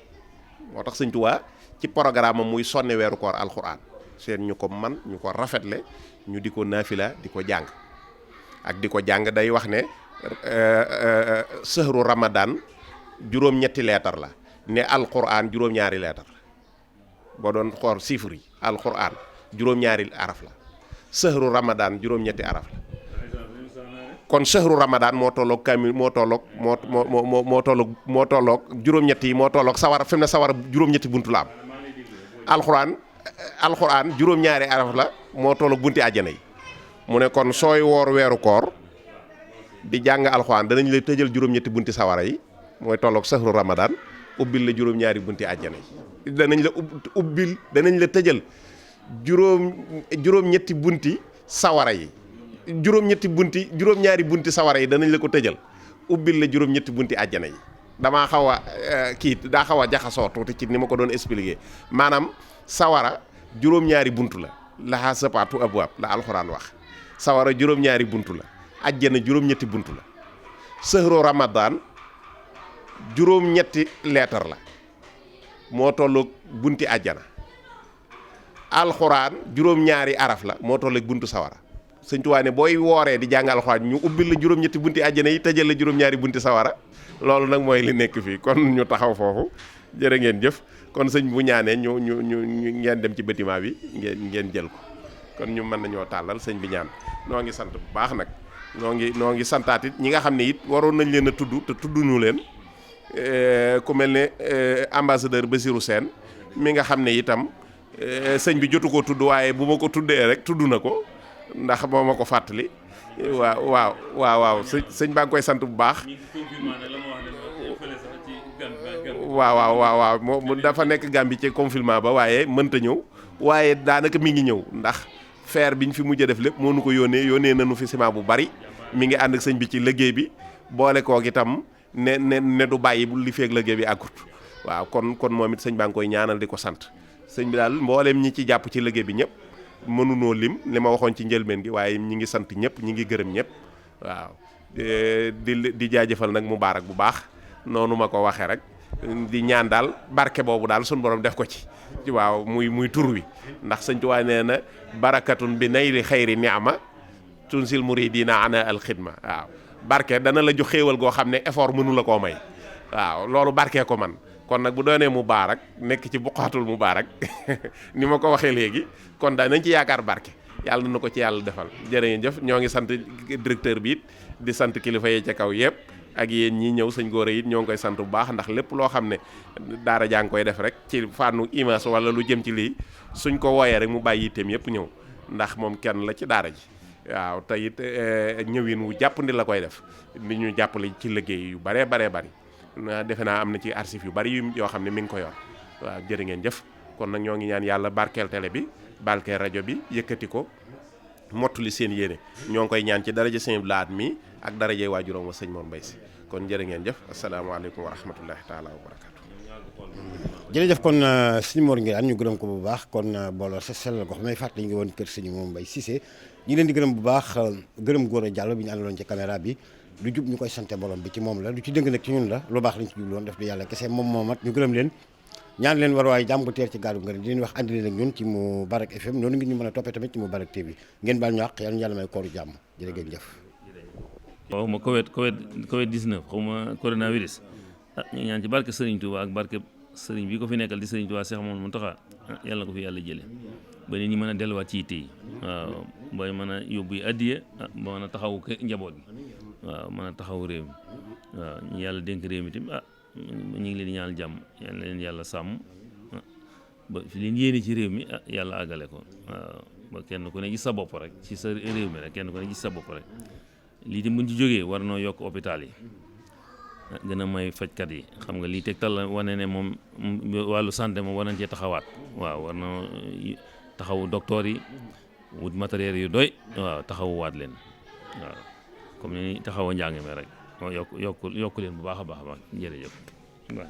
moo tax Sëñ Tuubaa ci programme am muy sonne weeru koor alxuraan seen ñu ko man ñu ko rafetle ñu di ko naafila di ko jàng ak di ko jàng day wax ne sëhru ramadan juróom-ñetti leetar la ne alxuraan juróom-ñaari leetar la boo doon xool chiffre yi alxuraan juróom-ñaari araf la sëhru ramadan juróom-ñetti araf la kon sëhru ramadan moo tolloog kamil moo tolloog juróom-ñetti yi moo tolloog sawara fi mu ne sawara juróom-ñetti buntu la am alxuraan juróom-ñaari araf la moo tolloog bunti àjjana yi mu ne kon sooy woor weeru koor di jàng alxuraan danañ la tëjal juróom-ñetti bunti sawara yi mooy tolloog sëhru ramadan ubbil la juróom-ñaari bunti àjjana yi danañ la tëjal juróom-ñetti bunti sawara yi juróom-ñaari bunti sawara yi danañ la ko tëjal ubbil la juróom-ñetti bunti àjjana yi damaa xaw a daa xaw a jaxasoo tuuti ci ni ma ko doon expliquer maanaam sawara juróom-ñaari buntu la lahaa sab'atu abwaab la alxuraan wax sawara juróom-ñaari buntu la àjjana juróom-ñetti buntu la sëhru ramadan juróom-ñetti leetar la moo tolloog bunti àjjana alxuraan juróom-ñaari araf la moo tolloog buntu sawara Sëñ Tuubaa ne booy wooree di jàng alxuraan ñu ubbil la juróom-ñetti bunti àjjana yi tëjal la juróom-ñaari bunti sawara loolu nag mooy li nekk fii kon ñu taxaw foofu jërë ngeen jëf kon sëñ bu ñaanee ñu ngeen dem ci bâtiment bi ngeen jël ko kon ñu mën nañoo tàllal sëñ bi ñaan noo ngi sant bu baax nag noo ngi santaat it ñi nga xam ne it waroon nañ leen a tudd te tudduñu leen ku mel ne ambassadeur Bassirou Sène mi nga xam ne itam sëñ bi jotu ko tudd waaye bu ma ko tuddee rek tudd na ko ndax moo ma ko fàttali waaw sëñ baa ngi koy sant bu baax waaw mu dafa nekk Gambie ci confinement ba waaye mënta ñëw waaye daanaka mi ngi ñëw ndax feer biñ fi mujj def lépp moo nu ko yónnee nañu fi ciment bu bari mi ngi ànd ak sëñ bi ci liggéey bi boole koog itam ne du bàyyi bu li feeg liggéey bi àggut waaw kon moom it sëñ baa ngi koy ñaanal di ko sant sëñ bi daal mbooleem ñi ci jàpp ci liggéey bi ñëpp mënunoo lim li ma waxoon ci njëlbeen gi waaye ñi ngi sant ñëpp ñi ngi gërëm ñëpp waaw di jaajëfal nag Mubaarak bu baax noonu ma ko waxee rek di ñaan daal barke boobu daal suñu borom def ko ci waaw muy tur wi ndax sëñ Tuubaa nee na barakatun bi nayli xayri ni'ma tunsil muridina ana al xidma waaw barke dana la jox xéewal goo xam ne effort mënu la koo may waaw loolu barkee ko man kon nag bu doonee Mubaarak nekk ci buqaatul Mubaarak ni ma ko waxee léegi kon dañ ci yaakaar barke yàlla na ko ci yàlla defal jërë ngeen jëf ñoo ngi sant directeur bi it di sant kilifa yi ca kaw yëpp ak yéen ñi ñëw sëñ Gora it ñoo ngi koy sant bu baax ndax lépp loo xam ne daara jaa ngi koy def rek ci fànnu image wala lu jëm ci lii suñ ko wooyee rek mu bàyyi itam yëpp ñëw ndax moom kenn la ci daara ji waaw te it ñëwin wu jàppandi la koy def ni ñu jàppale ci liggéey yu baree bari defe naa am na ci archive yu bari yoo xam ne mi ngi ko yor waaw jërë ngeen jëf kon nag ñoo ngi ñaan yàlla barkeel télé bi barkeel rajo bi yëkkati ko mottali seen yéene ñoo ngi koy ñaan ci daraja sëñ Blaat mi ak darajay waajuram wa sëñ Mor Mbay si kon jërë ngeen jëf asalaamaaleykum wa rahmatullahi taala wa barakaatu. jërëjëf kon sëñ Mor Ngiraan ñu gërëm ko bu baax kon booloo sa sellal gox may fàttali ñu ngi woon kër sëñ Mor Mbay Cissé ñu ngi leen di gërëm bu baax gërëm Gora Diallo bi ñu àndaloon ci caméra bi lu jub ñu koy sante borom bi ci moom la lu ci dëng nag ci ñun la lu baax lañ ci jubloon def du yàlla kese moom moomat ñu gërëm leen ñaan leen war waaye jàmm bu teer ci gaalu ngër di leen wax andi leen ak ñun ci Moubarak FM noonu ngi ñu mën a toppee tamit ci Moubarak TV ngeen baal ñu àq yàlla ñu yàlla may kooru jàmm jërë ngeen jëf. waaw ma Covid 19 xaw ma coronavirus ñu ngi ñaan ci barke Serigne Touba ak barke Serigne bi ko fi nekkal di Serigne Touba Cheikh Mouhamadou Mountakha yàlla na ko fi yàlla jële ba nit ñi mën a delluwaat ci yitte yi waaw bay mën a yóbbu yi addiya ba mën a taxaw njaboot gi waaw mën a taxaw réew mi waaw ñu yàlla dénk réew mi tamit ñu ngi leen di ñaanal jàmm yal na leen yàlla sàmm ba fi leen yéene ci réew mi yàlla àggale ko waaw ba kenn ku ne gis sa bopp rek ci sa réew mi rek kenn ku ne gis sa bopp rek lii de buñ ci jógee war noo yokk hôpital yi gën a may fajkat yi xam nga lii tegtal la wane ne moom wàllu santé moom war nañ cee taxawaat waaw war na taxawu docteur yi wut matériel yu doy waaw taxawuwaat leen waaw comme ni taxawa njàng mi rek yokk leen bu baax a baax jërëjëf waaw